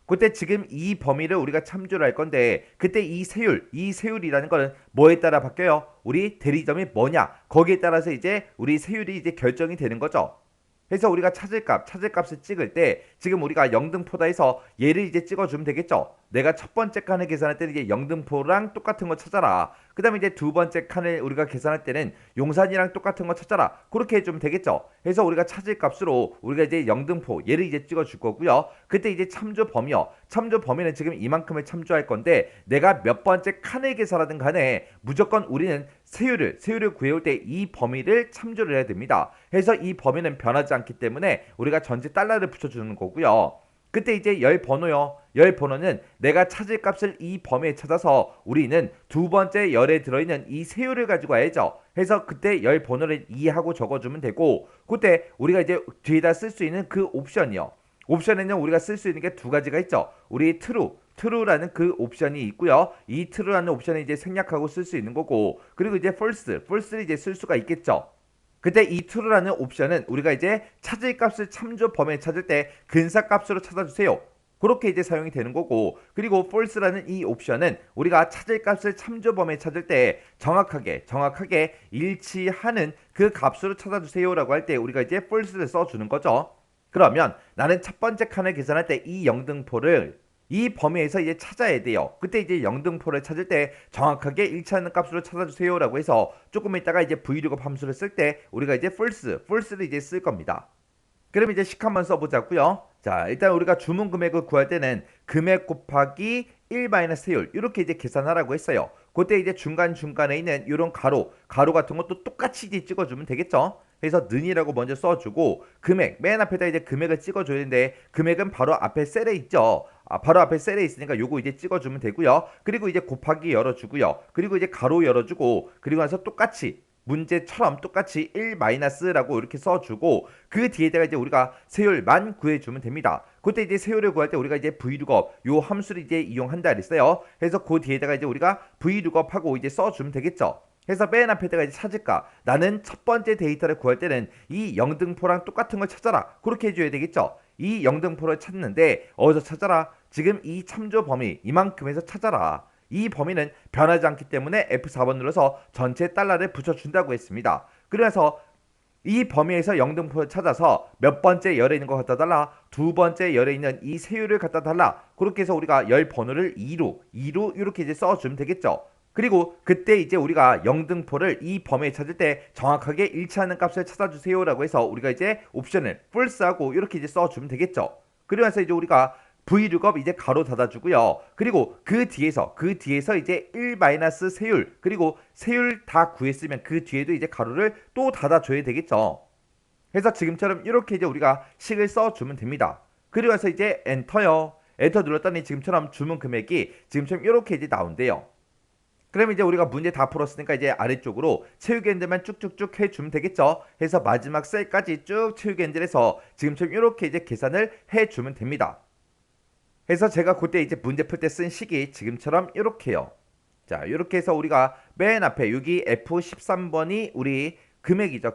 그때 지금 이 범위를 우리가 참조를 할 건데, 그때 이 세율이라는 거는 뭐에 따라 바뀌어요? 우리 대리점이 뭐냐, 거기에 따라서 이제 우리 세율이 이제 결정이 되는 거죠. 그래서 우리가 찾을 값을 찍을 때 지금 우리가 영등포다해서 얘를 이제 찍어주면 되겠죠. 내가 첫 번째 칸을 계산할 때는 이제 영등포랑 똑같은 거 찾아라. 그 다음에 이제 두 번째 칸을 우리가 계산할 때는 용산이랑 똑같은 거 찾아라. 그렇게 해주면 되겠죠. 그래서 우리가 찾을 값으로 우리가 이제 영등포 얘를 이제 찍어줄 거고요. 그때 이제 참조 범위는 지금 이만큼을 참조할 건데, 내가 몇 번째 칸을 계산하든 간에 무조건 우리는 세율을 구해올 때 이 범위를 참조를 해야 됩니다. 그래서 이 범위는 변하지 않기 때문에 우리가 전체 달러를 붙여주는 거고요. 그때 이제 열 번호는 내가 찾을 값을 이 범위에 찾아서 우리는 두 번째 열에 들어있는 이 세율을 가지고 와야죠. 해서 그때 열 번호를 2하고 적어주면 되고, 그때 우리가 이제 뒤에다 쓸 수 있는 그 옵션에는 우리가 쓸 수 있는 게 두 가지가 있죠. 우리 true라는 그 옵션이 있고요. 이 true라는 옵션을 이제 생략하고 쓸 수 있는 거고, 그리고 이제 false를 이제 쓸 수가 있겠죠. 그때 이 true라는 옵션은 우리가 이제 찾을 값을 참조 범위에 찾을 때 근사 값으로 찾아주세요, 그렇게 이제 사용이 되는 거고, 그리고 false라는 이 옵션은 우리가 찾을 값을 참조 범위에 찾을 때 정확하게 일치하는 그 값으로 찾아주세요라고 할 때 우리가 이제 false를 써주는 거죠. 그러면 나는 첫 번째 칸을 계산할 때 이 이 범위에서 이제 찾아야 돼요. 그때 이제 영등포를 찾을 때 정확하게 일치하는 값으로 찾아주세요라고 해서 조금 있다가 이제 VLOOKUP 함수를 쓸 때 우리가 이제 false를 이제 쓸 겁니다. 그럼 이제 식 한번 써보자고요. 자, 일단 우리가 주문 금액을 구할 때는 금액 곱하기 1 세율 이렇게 이제 계산하라고 했어요. 그때 이제 중간중간에 있는 이런 가로 같은 것도 똑같이 이제 찍어주면 되겠죠. 그래서 는이라고 먼저 써주고 금액 맨 앞에다 이제 금액을 찍어줘야 되는데 금액은 바로 앞에 셀에 있죠. 바로 앞에 셀에 있으니까 요거 이제 찍어주면 되고요. 그리고 이제 곱하기 열어주고요. 그리고 이제 가로 열어주고 그리고 나서 똑같이 문제처럼 똑같이 1-라고 이렇게 써주고 그 뒤에다가 이제 우리가 세율만 구해주면 됩니다. 그때 이제 세율을 구할 때 우리가 이제 VLOOKUP 요 함수를 이제 이용한다 그랬어요. 그래서 그 뒤에다가 이제 우리가 VLOOKUP 하고 이제 써주면 되겠죠. 그래서 맨 앞에다가 이제 찾을까? 나는 첫 번째 데이터를 구할 때는 이 영등포랑 똑같은 걸 찾아라. 그렇게 해줘야 되겠죠. 이 영등포를 찾는데 어디서 찾아라? 지금 이 참조 범위 이만큼에서 찾아라. 이 범위는 변하지 않기 때문에 F4번 눌러서 전체 달러를 붙여준다고 했습니다. 그래서 이 범위에서 영등포를 찾아서 몇 번째 열에 있는 거 갖다 달라, 두 번째 열에 있는 이 세율을 갖다 달라. 그렇게 해서 우리가 열 번호를 2로 이렇게 이제 써주면 되겠죠. 그리고 그때 이제 우리가 영등포를 이 범위에 찾을 때 정확하게 일치하는 값을 찾아주세요라고 해서 우리가 이제 옵션을 false하고 이렇게 이제 써주면 되겠죠. 그러면서 이제 우리가 VLOOKUP 이제 가로 닫아주고요. 그리고 그 뒤에서 이제 1 세율 그리고 세율 다 구했으면 그 뒤에도 이제 가로를 또 닫아줘야 되겠죠. 그래서 지금처럼 이렇게 이제 우리가 식을 써주면 됩니다. 그리고 나서 이제 엔터요. 엔터 눌렀더니 지금처럼 주문 금액이 지금처럼 이렇게 이제 나온대요. 그럼 이제 우리가 문제 다 풀었으니까 이제 아래쪽으로 채우기 핸들만 쭉쭉쭉 해주면 되겠죠. 해서 마지막 셀까지 쭉 채우기 핸들에서 지금처럼 이렇게 이제 계산을 해주면 됩니다. 해서 제가 그때 이제 문제 풀 때 쓴 식이 지금처럼 이렇게요. 자, 이렇게 해서 우리가 맨 앞에 여기 F13번이 우리 금액이죠.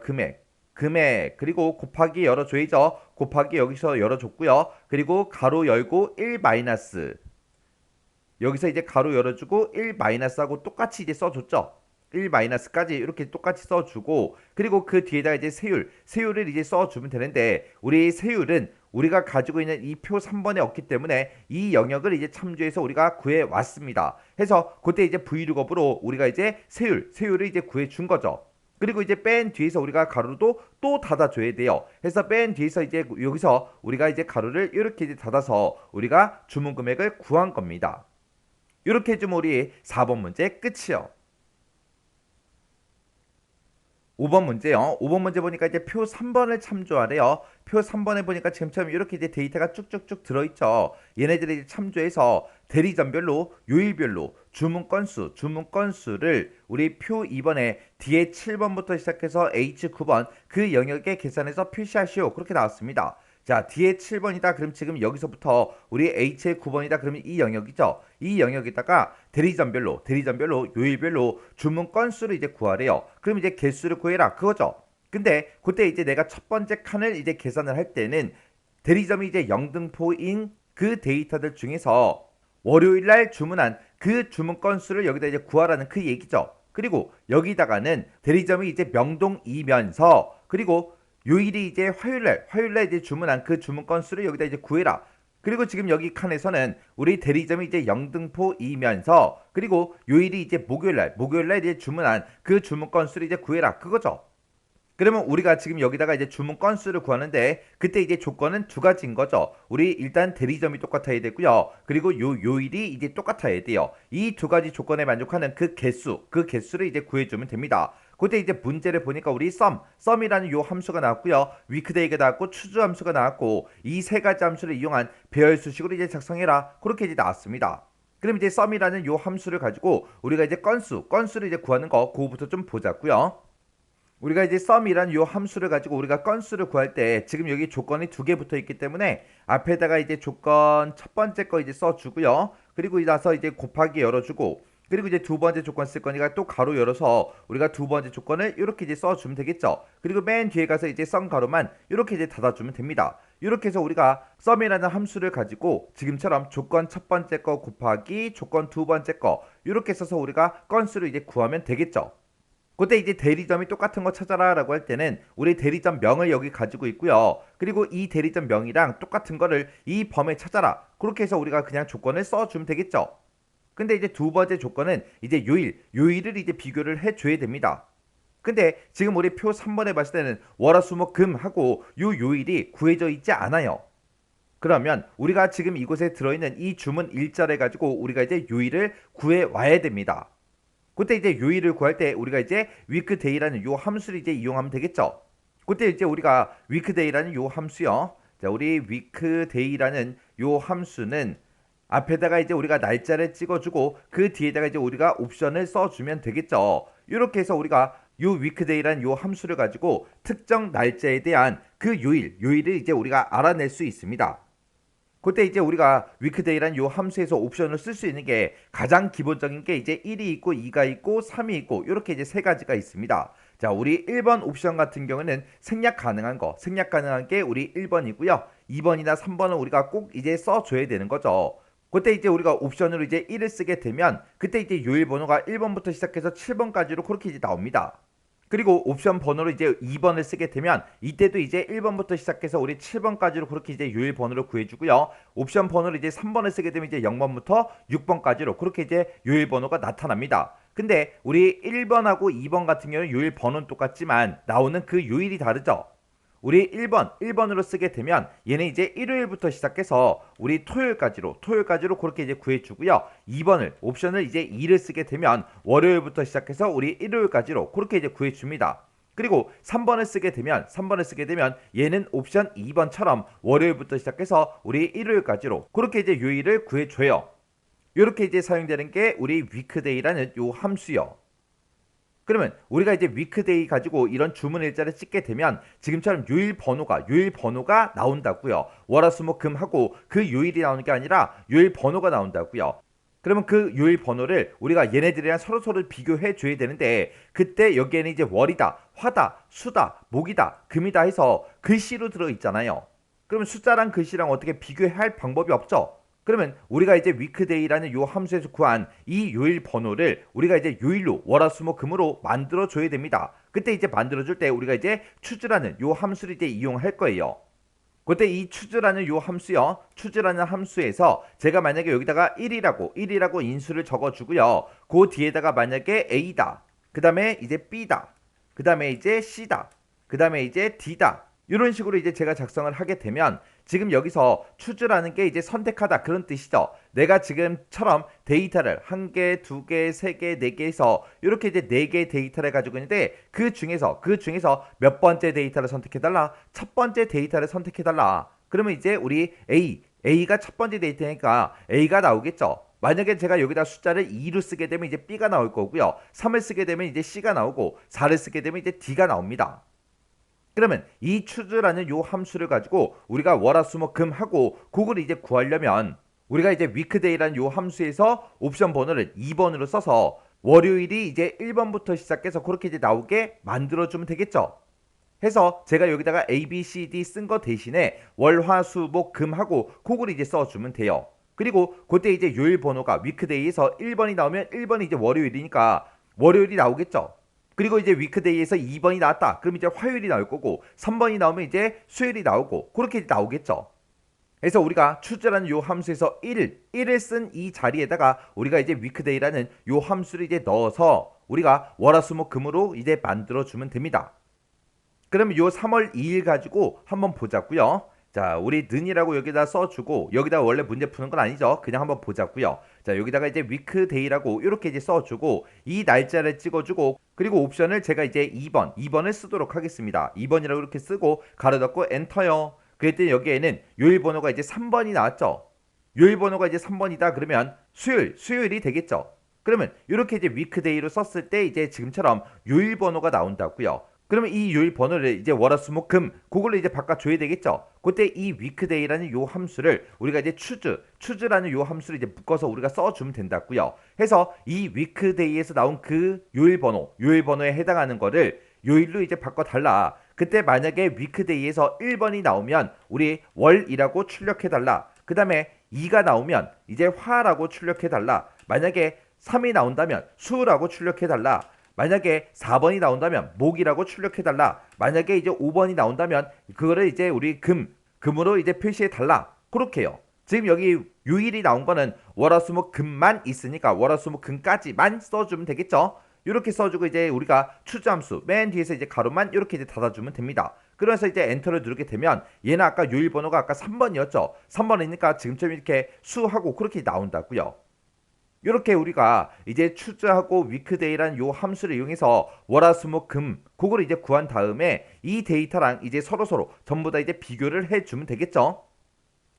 금액 그리고 곱하기 열어줘야죠. 곱하기 여기서 열어줬고요. 그리고 가로 열고 1 여기서 이제 가로 열어주고 1 하고 똑같이 이제 써줬죠. 1 까지 이렇게 똑같이 써주고 그리고 그 뒤에다가 이제 세율을 이제 써주면 되는데 우리 세율은 우리가 가지고 있는 이 표 3번에 없기 때문에 이 영역을 이제 참조해서 우리가 구해 왔습니다. 해서 그때 이제 VLOOKUP으로 우리가 이제 세율을 이제 구해 준 거죠. 그리고 이제 맨 뒤에서 우리가 가로도 또 닫아줘야 돼요. 해서 맨 뒤에서 이제 여기서 우리가 이제 가로를 이렇게 이제 닫아서 우리가 주문 금액을 구한 겁니다. 이렇게 해주면 우리 4번 문제 끝이요. 5번 문제요. 5번 문제 보니까 이제 표 3번을 참조하래요. 표 3번에 보니까 지금처럼 이렇게 이제 데이터가 쭉쭉쭉 들어있죠. 얘네들이 이제 참조해서 대리점별로, 요일별로 주문 건수를 우리 표 2번에 뒤에 7번부터 시작해서 H9번 그 영역에 계산해서 표시하시오. 그렇게 나왔습니다. 자, 뒤에 7번이다. 그럼 지금 여기서부터 우리 H의 9번이다. 그러면 이 영역이죠. 이 영역에다가 대리점별로, 요일별로 주문 건수를 이제 구하래요. 그럼 이제 개수를 구해라. 그거죠. 근데 그때 이제 내가 첫 번째 칸을 이제 계산을 할 때는 대리점이 이제 영등포인 그 데이터들 중에서 월요일 날 주문한 그 주문 건수를 여기다 이제 구하라는 그 얘기죠. 그리고 여기다가는 대리점이 이제 명동이면서 그리고 요일이 이제 화요일날 이제 주문한 그 주문 건수를 여기다 이제 구해라. 그리고 지금 여기 칸에서는 우리 대리점이 이제 영등포이면서 그리고 요일이 이제 목요일날 이제 주문한 그 주문 건수를 이제 구해라. 그거죠. 그러면 우리가 지금 여기다가 이제 주문 건수를 구하는데 그때 이제 조건은 두 가지인 거죠. 우리 일단 대리점이 똑같아야 되고요. 그리고 요일이 이제 똑같아야 돼요. 이 두 가지 조건에 만족하는 그 개수를 이제 구해주면 됩니다. 그때 이제 문제를 보니까 우리 썸이라는 요 함수가 나왔고요. 위크데이가 나왔고 추주 함수가 나왔고 이 세 가지 함수를 이용한 배열 수식으로 이제 작성해라. 그렇게 이제 나왔습니다. 그럼 이제 썸이라는 요 함수를 가지고 우리가 이제 건수를 이제 구하는 거 그거부터 좀 보자고요. 우리가 이제 썸이란 요 함수를 가지고 우리가 건수를 구할 때 지금 여기 조건이 두 개 붙어 있기 때문에 앞에다가 이제 조건 첫 번째 거 이제 써주고요. 그리고 나서 이제 곱하기 열어주고 그리고 이제 두 번째 조건 쓸 거니까 또 가로 열어서 우리가 두 번째 조건을 이렇게 이제 써주면 되겠죠. 그리고 맨 뒤에 가서 이제 썸 가로만 이렇게 이제 닫아주면 됩니다. 이렇게 해서 우리가 썸이라는 함수를 가지고 지금처럼 조건 첫 번째 거 곱하기 조건 두 번째 거 이렇게 써서 우리가 건수를 이제 구하면 되겠죠. 그때 이제 대리점이 똑같은 거 찾아라 라고 할 때는 우리 대리점 명을 여기 가지고 있고요. 그리고 이 대리점 명이랑 똑같은 거를 이 범에 찾아라. 그렇게 해서 우리가 그냥 조건을 써주면 되겠죠. 근데 이제 두 번째 조건은 이제 요일을 이제 비교를 해줘야 됩니다. 근데 지금 우리 표 3번에 봤을 때는 월화수목금 하고 요 요일이 구해져 있지 않아요. 그러면 우리가 지금 이곳에 들어있는 이 주문 일자를 가지고 우리가 이제 요일을 구해 와야 됩니다. 그때 이제 요일을 구할 때 우리가 이제 weekday라는 요 함수를 이제 이용하면 되겠죠. 그때 이제 우리가 weekday라는 요 함수요. 자, 우리 weekday라는 요 함수는 앞에다가 이제 우리가 날짜를 찍어주고 그 뒤에다가 이제 우리가 옵션을 써주면 되겠죠. 이렇게 해서 우리가 요 weekday라는 요 함수를 가지고 특정 날짜에 대한 그 요일을 이제 우리가 알아낼 수 있습니다. 그때 이제 우리가 weekday라는 요 함수에서 옵션을 쓸 수 있는 게 가장 기본적인 게 이제 1이 있고 2가 있고 3이 있고 이렇게 이제 세 가지가 있습니다. 자, 우리 1번 옵션 같은 경우는 생략 가능한 게 우리 1번이고요. 2번이나 3번은 우리가 꼭 이제 써줘야 되는 거죠. 그때 이제 우리가 옵션으로 이제 1을 쓰게 되면 그때 이제 요일 번호가 1번부터 시작해서 7번까지로 그렇게 이제 나옵니다. 그리고 옵션 번호로 이제 2번을 쓰게 되면 이때도 이제 1번부터 시작해서 우리 7번까지로 그렇게 이제 요일 번호를 구해주고요. 옵션 번호로 이제 3번을 쓰게 되면 이제 0번부터 6번까지로 그렇게 이제 요일 번호가 나타납니다. 근데 우리 1번하고 2번 같은 경우는 요일 번호는 똑같지만 나오는 그 요일이 다르죠. 우리 1번으로 쓰게 되면 얘는 이제 일요일부터 시작해서 우리 토요일까지로 그렇게 이제 구해주고요. 2번을 옵션을 이제 2를 쓰게 되면 월요일부터 시작해서 우리 일요일까지로 그렇게 이제 구해줍니다. 그리고 3번을 쓰게 되면 얘는 옵션 2번처럼 월요일부터 시작해서 우리 일요일까지로 그렇게 이제 요일을 구해줘요. 이렇게 이제 사용되는 게 우리 weekday라는 요 함수요. 그러면 우리가 이제 weekday 가지고 이런 주문 일자를 찍게 되면 지금처럼 요일 번호가 나온다고요. 월화수목금하고 그 요일이 나오는 게 아니라 요일 번호가 나온다고요. 그러면 그 요일 번호를 우리가 얘네들이랑 서로 비교해 줘야 되는데 그때 여기에는 이제 월이다, 화다, 수다, 목이다, 금이다 해서 글씨로 들어 있잖아요. 그러면 숫자랑 글씨랑 어떻게 비교할 방법이 없죠. 그러면 우리가 이제 weekday라는 요 함수에서 구한 이 요일 번호를 우리가 이제 요일로 월화수목금으로 만들어 줘야 됩니다. 그때 이제 만들어 줄 때 우리가 이제 choose라는 요 함수를 이제 이용할 거예요. 그때 이 choose라는 요 함수요. choose라는 함수에서 제가 만약에 여기다가 1이라고 인수를 적어 주고요. 그 뒤에다가 만약에 A다. 그다음에 이제 B다. 그다음에 이제 C다. 그다음에 이제 D다. 이런 식으로 이제 제가 작성을 하게 되면 지금 여기서 choose라는 게 이제 선택하다 그런 뜻이죠. 내가 지금처럼 데이터를 1개, 2개, 3개, 4개에서 이렇게 이제 4개의 데이터를 가지고 있는데 그 중에서 몇 번째 데이터를 선택해달라? 첫 번째 데이터를 선택해달라. 그러면 이제 우리 A가 첫 번째 데이터니까 A가 나오겠죠. 만약에 제가 여기다 숫자를 2로 쓰게 되면 이제 B가 나올 거고요. 3을 쓰게 되면 이제 C가 나오고 4를 쓰게 되면 이제 D가 나옵니다. 그러면 이 choose라는 요 함수를 가지고 우리가 월화수목금하고 그걸 이제 구하려면 우리가 이제 weekday라는 요 함수에서 옵션 번호를 2번으로 써서 월요일이 이제 1번부터 시작해서 그렇게 이제 나오게 만들어주면 되겠죠. 해서 제가 여기다가 A, B, C, D 쓴 거 대신에 월화수목금하고 그걸 이제 써주면 돼요. 그리고 그때 이제 요일 번호가 weekday에서 1번이 나오면 1번이 이제 월요일이니까 월요일이 나오겠죠. 그리고 이제 weekday에서 2번이 나왔다. 그럼 이제 화요일이 나올 거고 3번이 나오면 이제 수요일이 나오고 그렇게 나오겠죠. 그래서 우리가 choose라는 요 함수에서 1을 쓴 이 자리에다가 우리가 이제 weekday라는 요 함수를 이제 넣어서 우리가 월화수목금으로 이제 만들어주면 됩니다. 그러면 요 3월 2일 가지고 한번 보자고요. 자, 우리 는이라고 여기다 써주고 여기다 원래 문제 푸는 건 아니죠. 그냥 한번 보자고요. 자, 여기다가 이제 weekday라고 이렇게 이제 써주고 이 날짜를 찍어주고 그리고 옵션을 제가 이제 2번을 쓰도록 하겠습니다. 2번이라고 이렇게 쓰고 가로 닫고 엔터요. 그랬더니 여기에는 요일 번호가 이제 3번이 나왔죠. 요일 번호가 이제 3번이다 그러면 수요일이 되겠죠. 그러면 이렇게 이제 weekday로 썼을 때 이제 지금처럼 요일 번호가 나온다고요. 그러면 이 요일 번호를 이제 월화수목금 그걸로 이제 바꿔줘야 되겠죠. 그때 이 weekday라는 요 함수를 우리가 이제 choose라는 요 함수를 이제 묶어서 우리가 써주면 된다고요. 해서 이 weekday에서 나온 그 요일 번호에 해당하는 거를 요일로 이제 바꿔달라. 그때 만약에 weekday에서 1번이 나오면 우리 월이라고 출력해달라. 그 다음에 2가 나오면 이제 화라고 출력해달라. 만약에 3이 나온다면 수라고 출력해달라. 만약에 4번이 나온다면 목이라고 출력해달라. 만약에 이제 5번이 나온다면 그거를 이제 우리 금으로 이제 표시해달라. 그렇게요. 지금 여기 요일이 나온 거는 월화수목금만 있으니까 월화수목금까지만 써주면 되겠죠. 이렇게 써주고 이제 우리가 추수함수 맨 뒤에서 이제 가로만 이렇게 이제 닫아주면 됩니다. 그래서 이제 엔터를 누르게 되면 얘는 아까 요일 번호가 아까 3번이었죠. 3번이니까 지금처럼 이렇게 수하고 그렇게 나온다고요. 이렇게 우리가 이제 추수하고 위크데이라는 요 함수를 이용해서 월화수목금 그거를 이제 구한 다음에 이 데이터랑 이제 서로 전부 다 이제 비교를 해주면 되겠죠.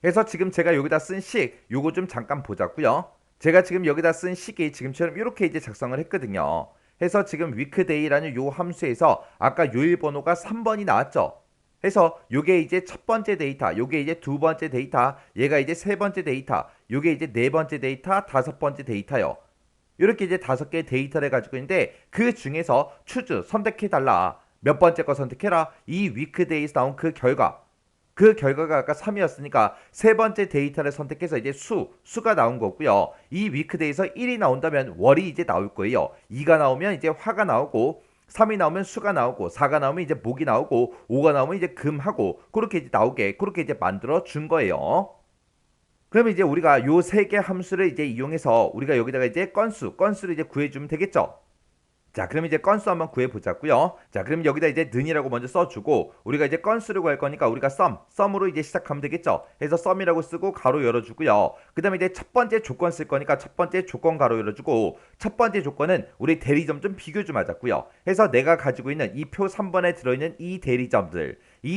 그래서 지금 제가 여기다 쓴 식 요거 좀 잠깐 보자고요. 제가 지금 여기다 쓴 식이 지금처럼 이렇게 이제 작성을 했거든요. 해서 지금 weekday라는 요 함수에서 아까 요일 번호가 3번이 나왔죠. 해서 요게 이제 첫 번째 데이터, 요게 이제 두 번째 데이터, 얘가 이제 세 번째 데이터, 요게 이제 네 번째 데이터, 다섯 번째 데이터요. 이렇게 이제 5개의 데이터를 가지고 있는데 그 중에서 추즈 선택해달라. 몇 번째 거 선택해라. 이 weekday에서 나온 그 결과가 아까 3이었으니까 세 번째 데이터를 선택해서 이제 수가 나온 거고요. 이 위크데이에서 1이 나온다면 월이 이제 나올 거예요. 2가 나오면 이제 화가 나오고 3이 나오면 수가 나오고 4가 나오면 이제 목이 나오고 5가 나오면 이제 금하고 그렇게 이제 나오게 그렇게 이제 만들어 준 거예요. 그러면 이제 우리가 요 세 개 함수를 이제 이용해서 우리가 여기다가 이제 건수를 이제 구해주면 되겠죠. 자, 그럼 이제 건수 한번 구해보자고요. 자, 그럼 여기다 이제 는이라고 먼저 써주고 우리가 이제 건수를 구할 거니까 우리가 썸으로 이제 시작하면 되겠죠. 해서 썸이라고 쓰고 가로 열어주고요. 그 다음에 이제 첫 번째 조건 쓸 거니까 첫 번째 조건 가로 열어주고 첫 번째 조건은 우리 대리점 좀 비교 좀 하자고요. 해서 내가 가지고 있는 이 표 3번에 들어있는 이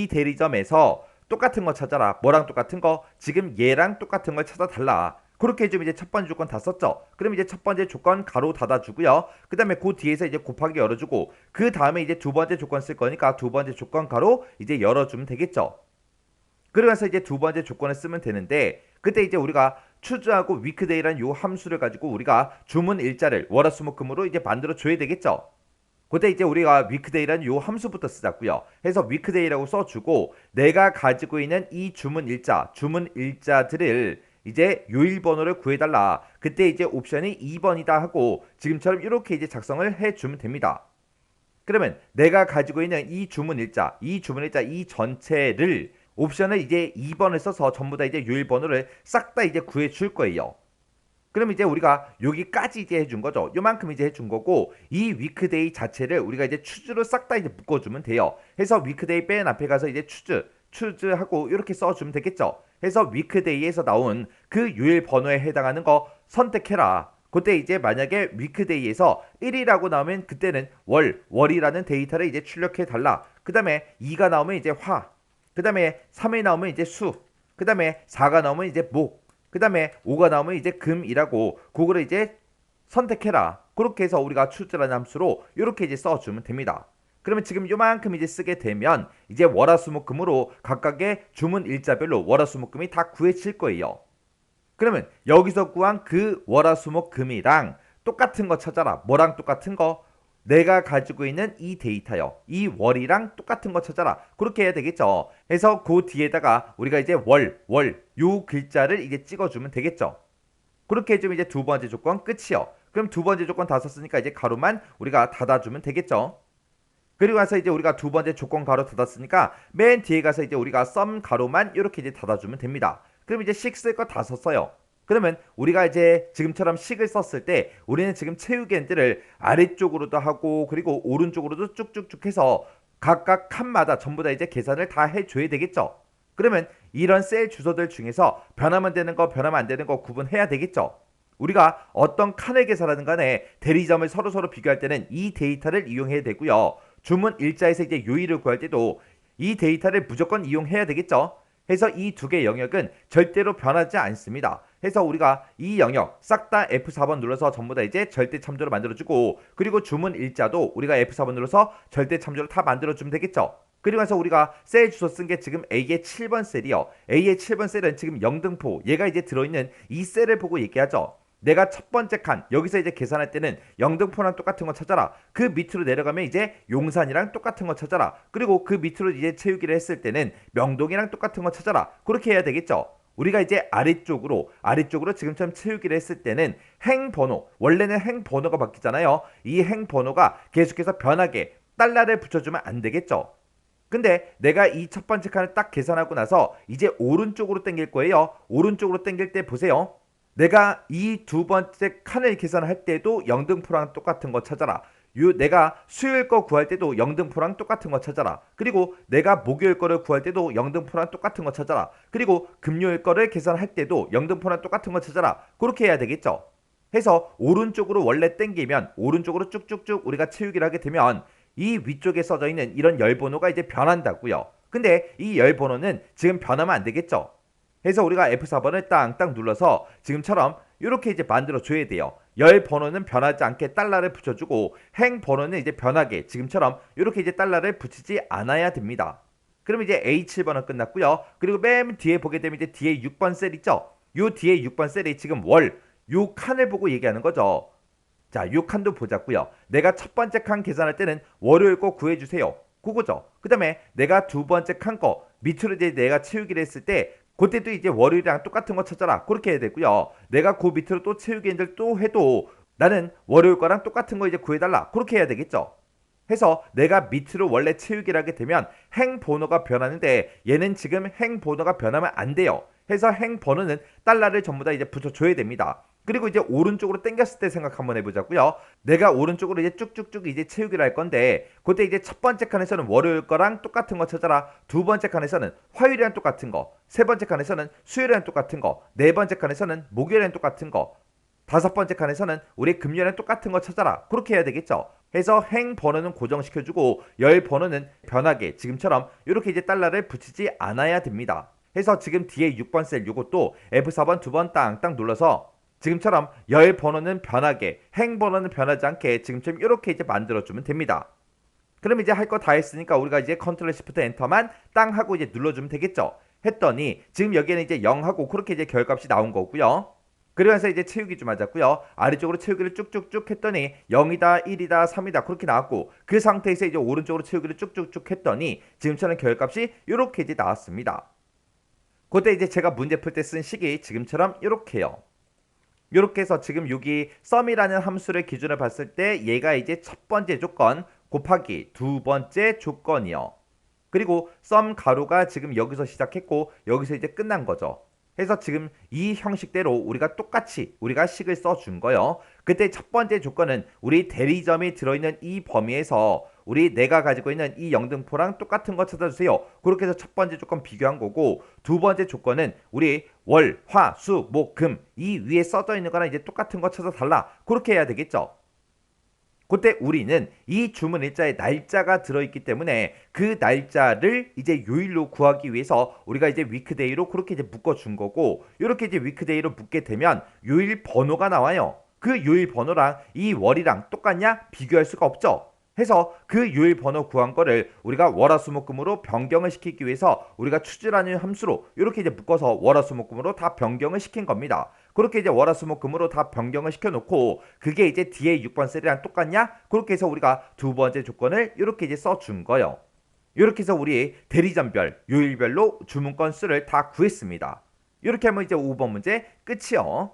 대리점에서 똑같은 거 찾아라. 뭐랑 똑같은 거? 지금 얘랑 똑같은 걸 찾아달라. 그렇게 해주면 이제 첫 번째 조건 다 썼죠. 그럼 이제 첫 번째 조건 가로 닫아주고요. 그 다음에 그 뒤에서 이제 곱하기 열어주고 그 다음에 이제 두 번째 조건 쓸 거니까 두 번째 조건 가로 이제 열어주면 되겠죠. 그러면서 이제 두 번째 조건을 쓰면 되는데 그때 이제 우리가 추즈하고 위크데이라는 요 함수를 가지고 우리가 주문 일자를 월화수목금으로 이제 만들어 줘야 되겠죠. 그때 이제 우리가 위크데이라는 요 함수부터 쓰자고요. 해서 위크데이라고 써주고 내가 가지고 있는 이 주문 일자들을 이제 요일 번호를 구해달라. 그때 이제 옵션이 2번이다 하고 지금처럼 이렇게 이제 작성을 해주면 됩니다. 그러면 내가 가지고 있는 이 주문 일자 이 전체를 옵션을 이제 2번을 써서 전부 다 이제 요일 번호를 싹 다 이제 구해줄 거예요. 그럼 이제 우리가 여기까지 이제 해준 거죠. 요만큼 이제 해준 거고 이 위크데이 자체를 우리가 이제 추즈로 싹 다 이제 묶어주면 돼요. 해서 위크데이 맨 앞에 가서 이제 추즈하고 이렇게 써주면 되겠죠. 해서 위크데이에서 나온 그 요일 번호에 해당하는 거 선택해라. 그때 이제 만약에 위크데이에서 1이라고 나오면 그때는 월이라는 데이터를 이제 출력해 달라. 그 다음에 2가 나오면 이제 화. 그 다음에 3이 나오면 이제 수. 그 다음에 4가 나오면 이제 목. 그 다음에 5가 나오면 이제 금이라고 그거를 이제 선택해라. 그렇게 해서 우리가 추즈라는 함수로 이렇게 이제 써주면 됩니다. 그러면 지금 요만큼 이제 쓰게 되면 이제 월화수목금으로 각각의 주문 일자별로 월화수목금이 다 구해질 거예요. 그러면 여기서 구한 그 월화수목금이랑 똑같은 거 찾아라. 뭐랑 똑같은 거? 내가 가지고 있는 이 데이터요. 이 월이랑 똑같은 거 찾아라. 그렇게 해야 되겠죠. 해서 그 뒤에다가 우리가 이제 요 글자를 이제 찍어주면 되겠죠. 그렇게 해주면 이제 두 번째 조건 끝이요. 그럼 두 번째 조건 다 썼으니까 이제 가로만 우리가 닫아주면 되겠죠. 그리고 나서 이제 우리가 두 번째 조건 가로 닫았으니까 맨 뒤에 가서 이제 우리가 썸 가로만 이렇게 이제 닫아주면 됩니다. 그럼 이제 식 쓸 거 다 썼어요. 그러면 우리가 이제 지금처럼 식을 썼을 때 우리는 지금 채우기엔들을 아래쪽으로도 하고 그리고 오른쪽으로도 쭉쭉쭉 해서 각각 칸마다 전부 다 이제 계산을 다 해줘야 되겠죠. 그러면 이런 셀 주소들 중에서 변하면 되는 거 변하면 안 되는 거 구분해야 되겠죠. 우리가 어떤 칸을 계산하는 간에 대리점을 서로 비교할 때는 이 데이터를 이용해야 되고요. 주문 일자에서 이제 요일을 구할 때도 이 데이터를 무조건 이용해야 되겠죠. 해서 이 두 개 영역은 절대로 변하지 않습니다. 해서 우리가 이 영역 싹 다 F4번 눌러서 전부 다 이제 절대 참조로 만들어주고 그리고 주문 일자도 우리가 F4번 눌러서 절대 참조로 다 만들어주면 되겠죠. 그리고 나서 우리가 셀 주소 쓴 게 지금 A의 7번 셀이요. A의 7번 셀은 지금 영등포 얘가 이제 들어있는 이 셀을 보고 얘기하죠. 내가 첫 번째 칸 여기서 이제 계산할 때는 영등포랑 똑같은 거 찾아라. 그 밑으로 내려가면 이제 용산이랑 똑같은 거 찾아라. 그리고 그 밑으로 이제 채우기를 했을 때는 명동이랑 똑같은 거 찾아라. 그렇게 해야 되겠죠. 우리가 이제 아래쪽으로 지금처럼 채우기를 했을 때는 행번호, 원래는 행번호가 바뀌잖아요. 이 행번호가 계속해서 변하게 달러를 붙여주면 안 되겠죠. 근데 내가 이 첫 번째 칸을 딱 계산하고 나서 이제 오른쪽으로 당길 거예요. 오른쪽으로 당길 때 보세요. 내가 이 두 번째 칸을 계산할 때도 영등포랑 똑같은 거 찾아라. 내가 수요일 거 구할 때도 영등포랑 똑같은 거 찾아라. 그리고 내가 목요일 거를 구할 때도 영등포랑 똑같은 거 찾아라. 그리고 금요일 거를 계산할 때도 영등포랑 똑같은 거 찾아라. 그렇게 해야 되겠죠. 해서 오른쪽으로 원래 당기면 오른쪽으로 쭉쭉쭉 우리가 채우기를 하게 되면 이 위쪽에 써져 있는 이런 열 번호가 이제 변한다고요. 근데 이 열 번호는 지금 변하면 안 되겠죠. 해서 우리가 F4번을 땅땅 눌러서 지금처럼 이렇게 이제 만들어 줘야 돼요. 열 번호는 변하지 않게 달러를 붙여주고 행 번호는 이제 변하게 지금처럼 이렇게 이제 달러를 붙이지 않아야 됩니다. 그럼 이제 A7번은 끝났고요. 그리고 맨 뒤에 보게 되면 이제 뒤에 6번 셀 있죠. 요 뒤에 6번 셀이 지금 요 칸을 보고 얘기하는 거죠. 자, 요 칸도 보자고요. 내가 첫 번째 칸 계산할 때는 월요일 거 구해주세요. 그거죠. 그 다음에 내가 두 번째 칸 거 밑으로 이제 내가 채우기를 했을 때 그때도 이제 월요일이랑 똑같은 거 찾아라. 그렇게 해야 되고요. 내가 그 밑으로 또 채우기를 또 해도 나는 월요일 거랑 똑같은 거 이제 구해달라. 그렇게 해야 되겠죠. 해서 내가 밑으로 원래 채우기를 하게 되면 행 번호가 변하는데 얘는 지금 행 번호가 변하면 안 돼요. 해서 행 번호는 달러를 전부 다 이제 붙여줘야 됩니다. 그리고 이제 오른쪽으로 당겼을 때 생각 한번 해보자고요. 내가 오른쪽으로 이제 쭉쭉쭉 이제 채우기를 할 건데 그때 이제 첫 번째 칸에서는 월요일 거랑 똑같은 거 찾아라. 두 번째 칸에서는 화요일이랑 똑같은 거, 세 번째 칸에서는 수요일이랑 똑같은 거, 네 번째 칸에서는 목요일이랑 똑같은 거, 다섯 번째 칸에서는 우리 금요일이랑 똑같은 거 찾아라. 그렇게 해야 되겠죠. 해서 행 번호는 고정시켜주고 열 번호는 변하게 지금처럼 이렇게 이제 달러를 붙이지 않아야 됩니다. 해서 지금 뒤에 6번 셀 요것도 F4번 두 번 땅땅 눌러서 지금처럼 열 번호는 변하게 행 번호는 변하지 않게 지금처럼 이렇게 이제 만들어주면 됩니다. 그럼 이제 할 거 다 했으니까 우리가 이제 컨트롤 시프트 엔터만 땅 하고 이제 눌러주면 되겠죠. 했더니 지금 여기에는 이제 0하고 그렇게 이제 결값이 나온 거고요. 그러면서 이제 채우기 좀 하자고요. 아래쪽으로 채우기를 쭉쭉쭉 했더니 0이다, 1이다, 3이다 그렇게 나왔고 그 상태에서 이제 오른쪽으로 채우기를 쭉쭉쭉 했더니 지금처럼 결값이 이렇게 이제 나왔습니다. 그때 이제 제가 문제 풀 때 쓴 식이 지금처럼 이렇게요. 이렇게 해서 지금 여기 sum이라는 함수를 기준으로 봤을 때 얘가 이제 첫 번째 조건 곱하기 두 번째 조건이요. 그리고 sum 가로가 지금 여기서 시작했고 여기서 이제 끝난 거죠. 해서 지금 이 형식대로 우리가 똑같이 우리가 식을 써준 거예요. 그때 첫 번째 조건은 우리 대리점이 들어있는 이 범위에서 우리 내가 가지고 있는 이 영등포랑 똑같은 거 찾아주세요. 그렇게 해서 첫 번째 조건 비교한 거고 두 번째 조건은 우리 월, 화, 수, 목, 금 이 위에 써져 있는 거랑 이제 똑같은 거 찾아달라. 그렇게 해야 되겠죠. 그때 우리는 이 주문 일자에 날짜가 들어있기 때문에 그 날짜를 이제 요일로 구하기 위해서 우리가 이제 위크데이로 그렇게 이제 묶어준 거고 이렇게 이제 위크데이로 묶게 되면 요일 번호가 나와요. 그 요일 번호랑 이 월이랑 똑같냐? 비교할 수가 없죠. 해서 그 요일 번호 구한 거를 우리가 월화수목금으로 변경을 시키기 위해서 우리가 추지라는 함수로 이렇게 이제 묶어서 월화수목금으로 다 변경을 시킨 겁니다. 그렇게 이제 월화수목금으로 다 변경을 시켜놓고 그게 이제 뒤에 6번 셀이랑 똑같냐? 그렇게 해서 우리가 두 번째 조건을 이렇게 이제 써준 거예요. 이렇게 해서 우리 대리점별, 요일별로 주문 건수를 다 구했습니다. 이렇게 하면 이제 5번 문제 끝이요.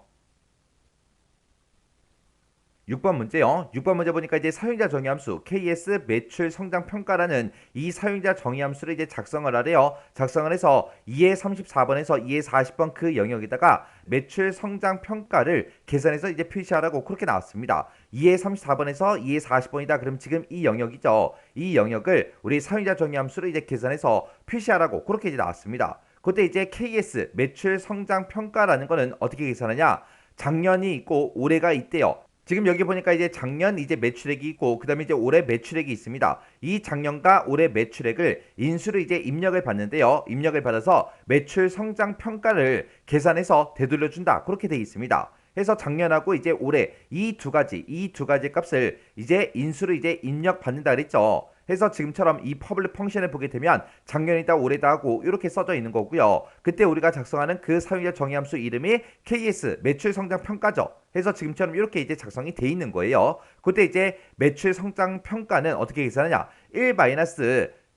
6번 문제요. 6번 문제 보니까 이제 사용자 정의함수 KS 매출 성장 평가라는 이 사용자 정의함수를 이제 작성을 하래요. 작성을 해서 2의 34번에서 2의 40번 그 영역에다가 매출 성장 평가를 계산해서 이제 표시하라고 그렇게 나왔습니다. 2의 34번에서 2의 40번이다. 그럼 지금 이 영역이죠. 이 영역을 우리 사용자 정의함수를 이제 계산해서 표시하라고 그렇게 이제 나왔습니다. 그때 이제 KS 매출 성장 평가라는 거는 어떻게 계산하냐? 작년이 있고 올해가 있대요. 지금 여기 보니까 이제 작년 이제 매출액이 있고 그 다음에 이제 올해 매출액이 있습니다. 이 작년과 올해 매출액을 인수로 이제 입력을 받는데요. 입력을 받아서 매출 성장 평가를 계산해서 되돌려준다. 그렇게 되어 있습니다. 해서 작년하고 이제 올해 이 두 가지 값을 이제 인수로 이제 입력 받는다 그랬죠. 해서 지금처럼 이 퍼블릭 펑션을 보게 되면 작년이다 올해다 하고 이렇게 써져 있는 거고요. 그때 우리가 작성하는 그 사용자 정의함수 이름이 KS 매출 성장 평가죠. 해서 지금처럼 이렇게 이제 작성이 돼 있는 거예요. 그때 이제 매출 성장 평가는 어떻게 계산하냐? 1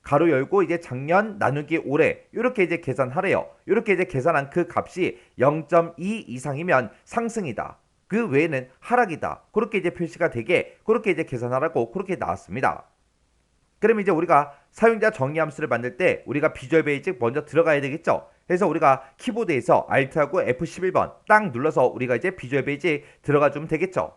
가로 열고 이제 작년 나누기 올해 이렇게 이제 계산하래요. 이렇게 이제 계산한 그 값이 0.2 이상이면 상승이다. 그 외에는 하락이다. 그렇게 이제 표시가 되게 그렇게 이제 계산하라고 그렇게 나왔습니다. 그럼 이제 우리가 사용자 정의 함수를 만들 때 우리가 비주얼 베이직 먼저 들어가야 되겠죠. 그래서 우리가 키보드에서 Alt하고 F11번 딱 눌러서 우리가 이제 비주얼 베이직 들어가 주면 되겠죠.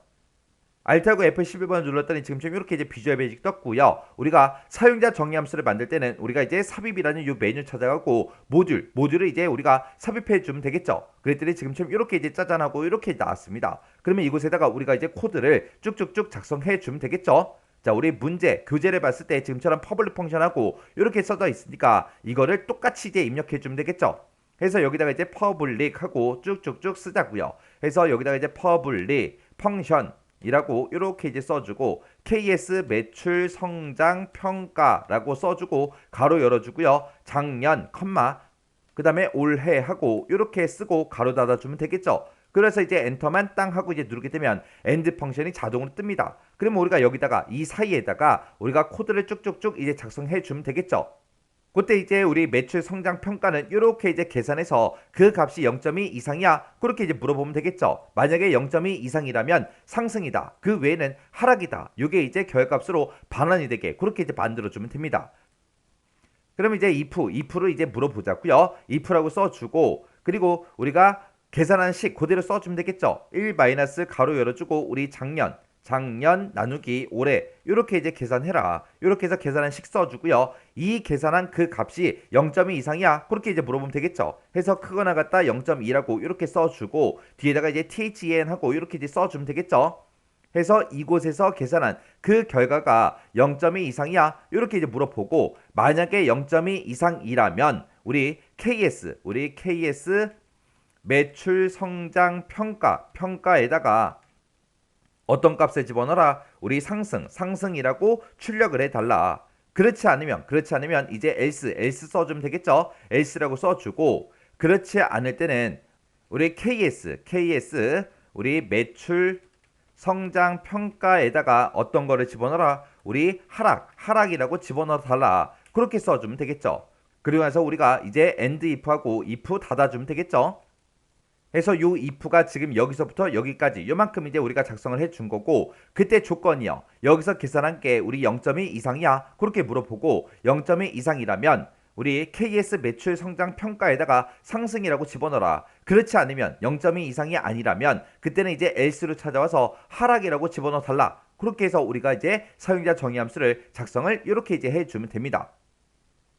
Alt하고 F11번 눌렀더니 지금처럼 이렇게 이제 비주얼 베이직 떴고요. 우리가 사용자 정의 함수를 만들 때는 우리가 이제 삽입이라는 이 메뉴 찾아가고 모듈을 이제 우리가 삽입해 주면 되겠죠. 그랬더니 지금처럼 이렇게 이제 짜잔하고 이렇게 나왔습니다. 그러면 이곳에다가 우리가 이제 코드를 쭉쭉쭉 작성해 주면 되겠죠. 자, 우리 문제, 교재를 봤을 때 지금처럼 퍼블릭 펑션하고 이렇게 써져 있으니까 이거를 똑같이 이제 입력해 주면 되겠죠. 그래서 여기다가 이제 퍼블릭 하고 쭉쭉쭉 쓰자고요. 그래서 여기다가 이제 퍼블릭 펑션 이라고 이렇게 이제 써주고 KS 매출 성장 평가라고 써주고 가로 열어주고요. 작년 컴마 그 다음에 올해 하고 이렇게 쓰고 가로 닫아주면 되겠죠. 그래서 이제 엔터만 땅 하고 이제 누르게 되면 엔드 펑션이 자동으로 뜹니다. 그러면 우리가 여기다가 이 사이에다가 우리가 코드를 쭉쭉쭉 이제 작성해 주면 되겠죠. 그때 이제 우리 매출 성장 평가는 이렇게 이제 계산해서 그 값이 0.2 이상이야 그렇게 이제 물어보면 되겠죠. 만약에 0.2 이상이라면 상승이다. 그 외에는 하락이다. 이게 이제 결값으로 반환이 되게 그렇게 이제 만들어주면 됩니다. 그럼 이제 if를 이제 물어보자고요. if라고 써주고 그리고 우리가 계산한 식 그대로 써주면 되겠죠. 1 마이너스 가로 열어주고 우리 작년 나누기 올해 이렇게 이제 계산해라. 이렇게 해서 계산한 식 써주고요. 이 계산한 그 값이 0.2 이상이야. 그렇게 이제 물어보면 되겠죠. 해서 크거나 같다 0.2라고 이렇게 써주고 뒤에다가 이제 THN 하고 이렇게 이제 써주면 되겠죠. 해서 이곳에서 계산한 그 결과가 0.2 이상이야. 이렇게 이제 물어보고 만약에 0.2 이상이라면 우리 KS 매출 성장 평가에다가 어떤 값을 집어넣어라? 우리 상승이라고 출력을 해달라. 그렇지 않으면 이제 else 써주면 되겠죠? else라고 써주고 그렇지 않을 때는 우리 KS 우리 매출 성장 평가에다가 어떤 거를 집어넣어라? 우리 하락이라고 집어넣어 달라. 그렇게 써주면 되겠죠? 그리고 나서 우리가 이제 end if하고 if 닫아주면 되겠죠? 해서 요 if가 지금 여기서부터 여기까지 요만큼 이제 우리가 작성을 해준 거고 그때 조건이요. 여기서 계산한 게 우리 0.2 이상이야. 그렇게 물어보고 0.2 이상이라면 우리 KS 매출 성장 평가에다가 상승이라고 집어넣어라. 그렇지 않으면 0.2 이상이 아니라면 그때는 이제 else로 찾아와서 하락이라고 집어넣어 달라. 그렇게 해서 우리가 이제 사용자 정의 함수를 작성을 이렇게 이제 해주면 됩니다.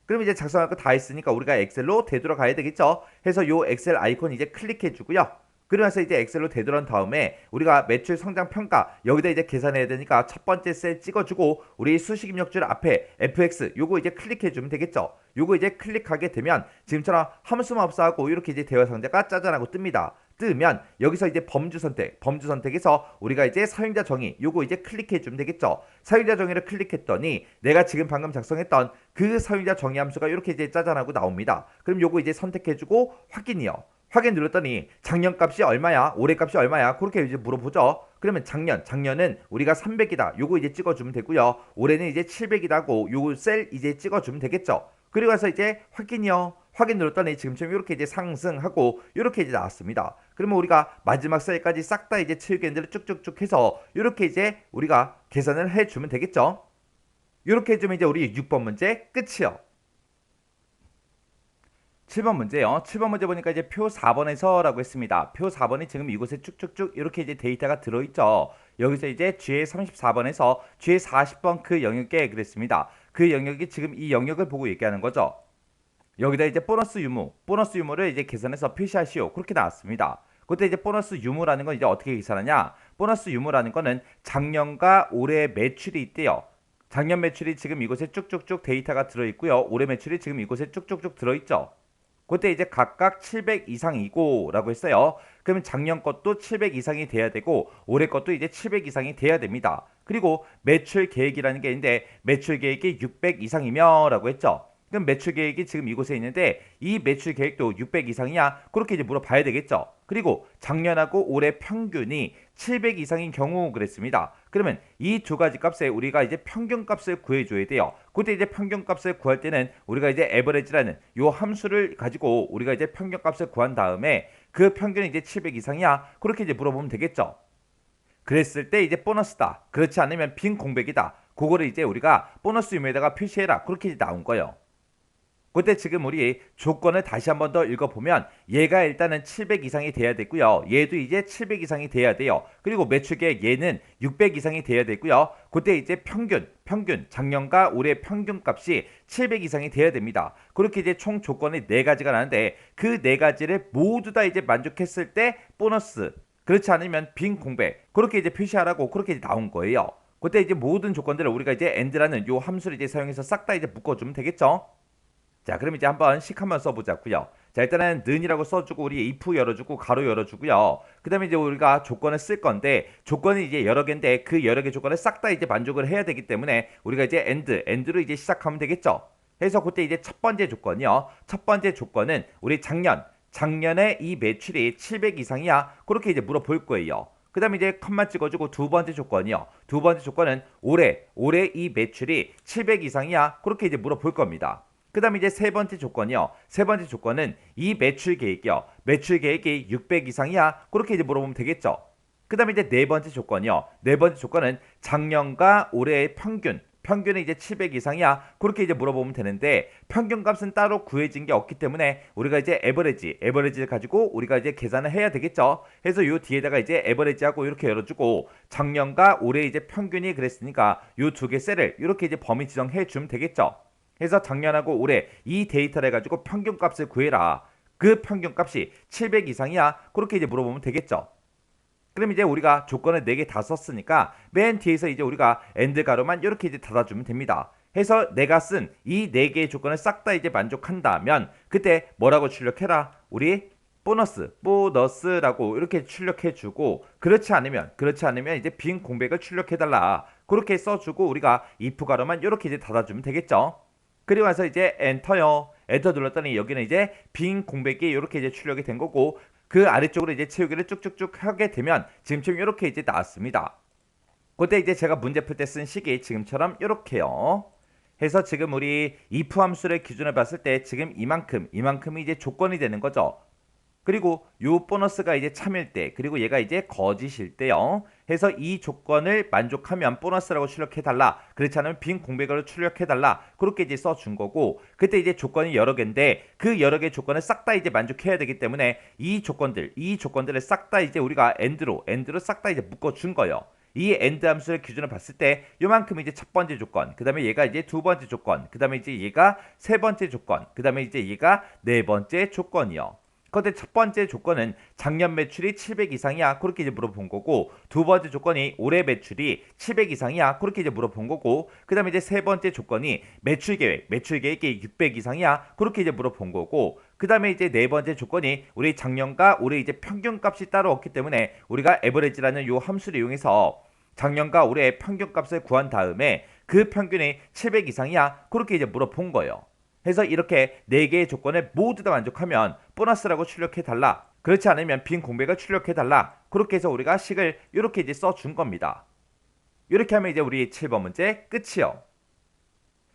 그럼 이제 작성할 거 다 했으니까 우리가 엑셀로 되돌아가야 되겠죠. 해서 요 엑셀 아이콘 이제 클릭해 주고요. 그러면서 이제 엑셀로 되돌아온 다음에 우리가 매출 성장 평가 여기다 이제 계산해야 되니까 첫 번째 셀 찍어주고 우리 수식 입력줄 앞에 fx 요거 이제 클릭해 주면 되겠죠. 요거 이제 클릭하게 되면 지금처럼 함수마법사하고 이렇게 이제 대화 상자가 짜잔하고 뜹니다. 뜨면 여기서 이제 범주 선택에서 우리가 이제 사용자 정의 요거 이제 클릭해 주면 되겠죠. 사용자 정의를 클릭했더니 내가 지금 방금 작성했던 그 사용자 정의 함수가 이렇게 이제 짜잔하고 나옵니다. 그럼 요거 이제 선택해 주고 확인이요. 확인 눌렀더니 작년 값이 얼마야? 올해 값이 얼마야? 그렇게 이제 물어보죠. 그러면 작년은 우리가 300이다. 요거 이제 찍어주면 되고요. 올해는 이제 700이다 하고 요거 셀 이제 찍어주면 되겠죠. 그리고 나서 이제 확인이요. 확인 눌렀더니 지금처럼 이렇게 이제 상승하고 이렇게 이제 나왔습니다. 그러면 우리가 마지막 셀까지 싹 다 이제 채우기를 쭉쭉쭉 해서 이렇게 이제 우리가 계산을 해주면 되겠죠. 이렇게 해주면 이제 우리 6번 문제 끝이요. 7번 문제요. 7번 문제 보니까 이제 표 4번에서 라고 했습니다. 표 4번이 지금 이곳에 쭉쭉쭉 이렇게 이제 데이터가 들어있죠. 여기서 이제 G의 34번에서 G의 40번 그 영역에 그랬습니다. 그 영역이 지금 이 영역을 보고 얘기하는 거죠. 여기다 이제 보너스 유무를 이제 계산해서 표시하시오. 그렇게 나왔습니다. 그때 이제 보너스 유무라는 건 이제 어떻게 계산하냐? 보너스 유무라는 거는 작년과 올해 매출이 있대요. 작년 매출이 지금 이곳에 쭉쭉쭉 데이터가 들어있고요. 올해 매출이 지금 이곳에 쭉쭉쭉 들어있죠. 그때 이제 각각 700 이상이고 라고 했어요. 그러면 작년 것도 700 이상이 돼야 되고 올해 것도 이제 700 이상이 돼야 됩니다. 그리고 매출 계획이라는 게 있는데 매출 계획이 600 이상이며 라고 했죠. 그럼 매출 계획이 지금 이곳에 있는데 이 매출 계획도 600 이상이야? 그렇게 이제 물어봐야 되겠죠. 그리고 작년하고 올해 평균이 700 이상인 경우 그랬습니다. 그러면 이 두 가지 값에 우리가 이제 평균값을 구해줘야 돼요. 그때 이제 평균값을 구할 때는 우리가 이제 average라는 요 함수를 가지고 우리가 이제 평균값을 구한 다음에 그 평균이 이제 700 이상이야. 그렇게 이제 물어보면 되겠죠. 그랬을 때 이제 보너스다. 그렇지 않으면 빈 공백이다. 그거를 이제 우리가 보너스 유무에다가 표시해라. 그렇게 이제 나온 거예요. 그때 지금 우리 조건을 다시 한번 더 읽어보면 얘가 일단은 700 이상이 돼야 되고요. 얘도 이제 700 이상이 돼야 돼요. 그리고 매출계 얘는 600 이상이 돼야 되고요. 그때 이제 평균 작년과 올해 평균값이 700 이상이 돼야 됩니다. 그렇게 이제 총 조건이 4가지가 나는데 그 4가지를 모두 다 이제 만족했을 때 보너스, 그렇지 않으면 빈 공백, 그렇게 이제 표시하라고 그렇게 이제 나온 거예요. 그때 이제 모든 조건들을 우리가 이제 and라는 요 함수를 이제 사용해서 싹 다 이제 묶어주면 되겠죠. 자, 그럼 이제 한번 식 한번 써보자고요. 자, 일단은 는이라고 써주고 우리 if 열어주고 가로 열어주고요. 그 다음에 이제 우리가 조건을 쓸 건데 조건이 이제 여러 개인데 그 여러 개 조건을 싹 다 이제 만족을 해야 되기 때문에 우리가 이제 and로 이제 시작하면 되겠죠. 그래서 그때 이제 첫 번째 조건이요. 첫 번째 조건은 우리 작년에 이 매출이 700 이상이야. 그렇게 이제 물어볼 거예요. 그 다음에 이제 컴마 찍어주고 두 번째 조건이요. 두 번째 조건은 올해 이 매출이 700 이상이야. 그렇게 이제 물어볼 겁니다. 그 다음에 이제 세 번째 조건이요. 세 번째 조건은 이 매출 계획이요. 매출 계획이 600 이상이야. 그렇게 이제 물어보면 되겠죠. 그 다음에 이제 네 번째 조건이요. 네 번째 조건은 작년과 올해의 평균이 이제 700 이상이야. 그렇게 이제 물어보면 되는데 평균값은 따로 구해진 게 없기 때문에 우리가 이제 에버리지를 가지고 우리가 이제 계산을 해야 되겠죠. 그래서 요 뒤에다가 이제 에버리지하고 이렇게 열어주고 작년과 올해 이제 평균이 그랬으니까 요 두 개 셀을 이렇게 이제 범위 지정해 주면 되겠죠. 그래서 작년하고 올해 이 데이터를 해가지고 평균값을 구해라. 그 평균값이 700 이상이야. 그렇게 이제 물어보면 되겠죠. 그럼 이제 우리가 조건을 4개 다 썼으니까 맨 뒤에서 이제 우리가 엔드 가로만 이렇게 이제 닫아주면 됩니다. 해서 내가 쓴 이 4개의 조건을 싹 다 이제 만족한다면 그때 뭐라고 출력해라? 우리 보너스라고 이렇게 출력해주고 그렇지 않으면 이제 빈 공백을 출력해달라. 그렇게 써주고 우리가 if 가로만 이렇게 이제 닫아주면 되겠죠. 그리고 나서 이제 엔터요. 엔터 눌렀더니 여기는 이제 빈 공백이 이렇게 이제 출력이 된 거고 그 아래쪽으로 이제 채우기를 쭉쭉쭉 하게 되면 지금처럼 이렇게 이제 나왔습니다. 그때 이제 제가 문제 풀 때 쓴 식이 지금처럼 이렇게요. 해서 지금 우리 if 함수를 기준으로 봤을 때 지금 이만큼이 이제 조건이 되는 거죠. 그리고 요 보너스가 이제 참일 때 그리고 얘가 이제 거짓일 때요. 해서 이 조건을 만족하면 보너스라고 출력해달라. 그렇지 않으면 빈 공백으로 출력해달라. 그렇게 이제 써준 거고 그때 이제 조건이 여러 개인데 그 여러 개 조건을 싹 다 이제 만족해야 되기 때문에 이 조건들을 싹 다 이제 우리가 end로 싹 다 이제 묶어준 거예요. 이 end 함수를 기준으로 봤을 때 요만큼 이제 첫 번째 조건, 그 다음에 얘가 이제 두 번째 조건, 그 다음에 이제 얘가 세 번째 조건, 그 다음에 이제 얘가 네 번째 조건이요. 그런데 첫 번째 조건은 작년 매출이 700 이상이야. 그렇게 이제 물어본 거고 두 번째 조건이 올해 매출이 700 이상이야. 그렇게 이제 물어본 거고 그 다음에 이제 세 번째 조건이 매출 계획이 600 이상이야. 그렇게 이제 물어본 거고 그 다음에 이제 네 번째 조건이 우리 작년과 올해 이제 평균값이 따로 없기 때문에 우리가 average라는 요 함수를 이용해서 작년과 올해의 평균값을 구한 다음에 그 평균이 700 이상이야. 그렇게 이제 물어본 거예요. 해서 이렇게 4개의 조건을 모두 다 만족하면 보너스라고 출력해달라. 그렇지 않으면 빈 공백을 출력해달라. 그렇게 해서 우리가 식을 이렇게 이제 써준 겁니다. 이렇게 하면 이제 우리 7번 문제 끝이요.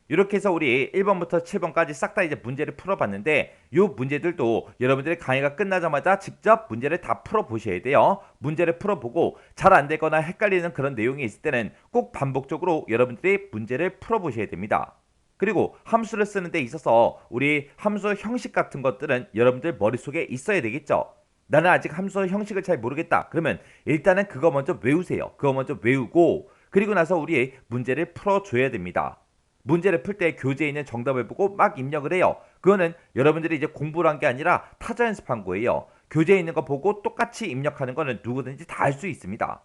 이렇게 해서 우리 1번부터 7번까지 싹 다 이제 문제를 풀어봤는데 이 문제들도 여러분들의 강의가 끝나자마자 직접 문제를 다 풀어보셔야 돼요. 문제를 풀어보고 잘 안되거나 헷갈리는 그런 내용이 있을 때는 꼭 반복적으로 여러분들이 문제를 풀어보셔야 됩니다. 그리고 함수를 쓰는 데 있어서 우리 함수 형식 같은 것들은 여러분들 머릿속에 있어야 되겠죠. 나는 아직 함수 형식을 잘 모르겠다. 그러면 일단은 그거 먼저 외우세요. 그거 먼저 외우고 그리고 나서 우리 문제를 풀어줘야 됩니다. 문제를 풀 때 교재에 있는 정답을 보고 막 입력을 해요. 그거는 여러분들이 이제 공부를 한 게 아니라 타자 연습한 거예요. 교재에 있는 거 보고 똑같이 입력하는 거는 누구든지 다 할 수 있습니다.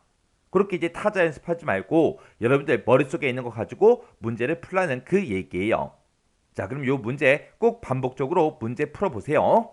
그렇게 이제 타자 연습하지 말고 여러분들 머릿속에 있는 거 가지고 문제를 풀라는 그 얘기예요. 자, 그럼 요 문제 꼭 반복적으로 문제 풀어보세요.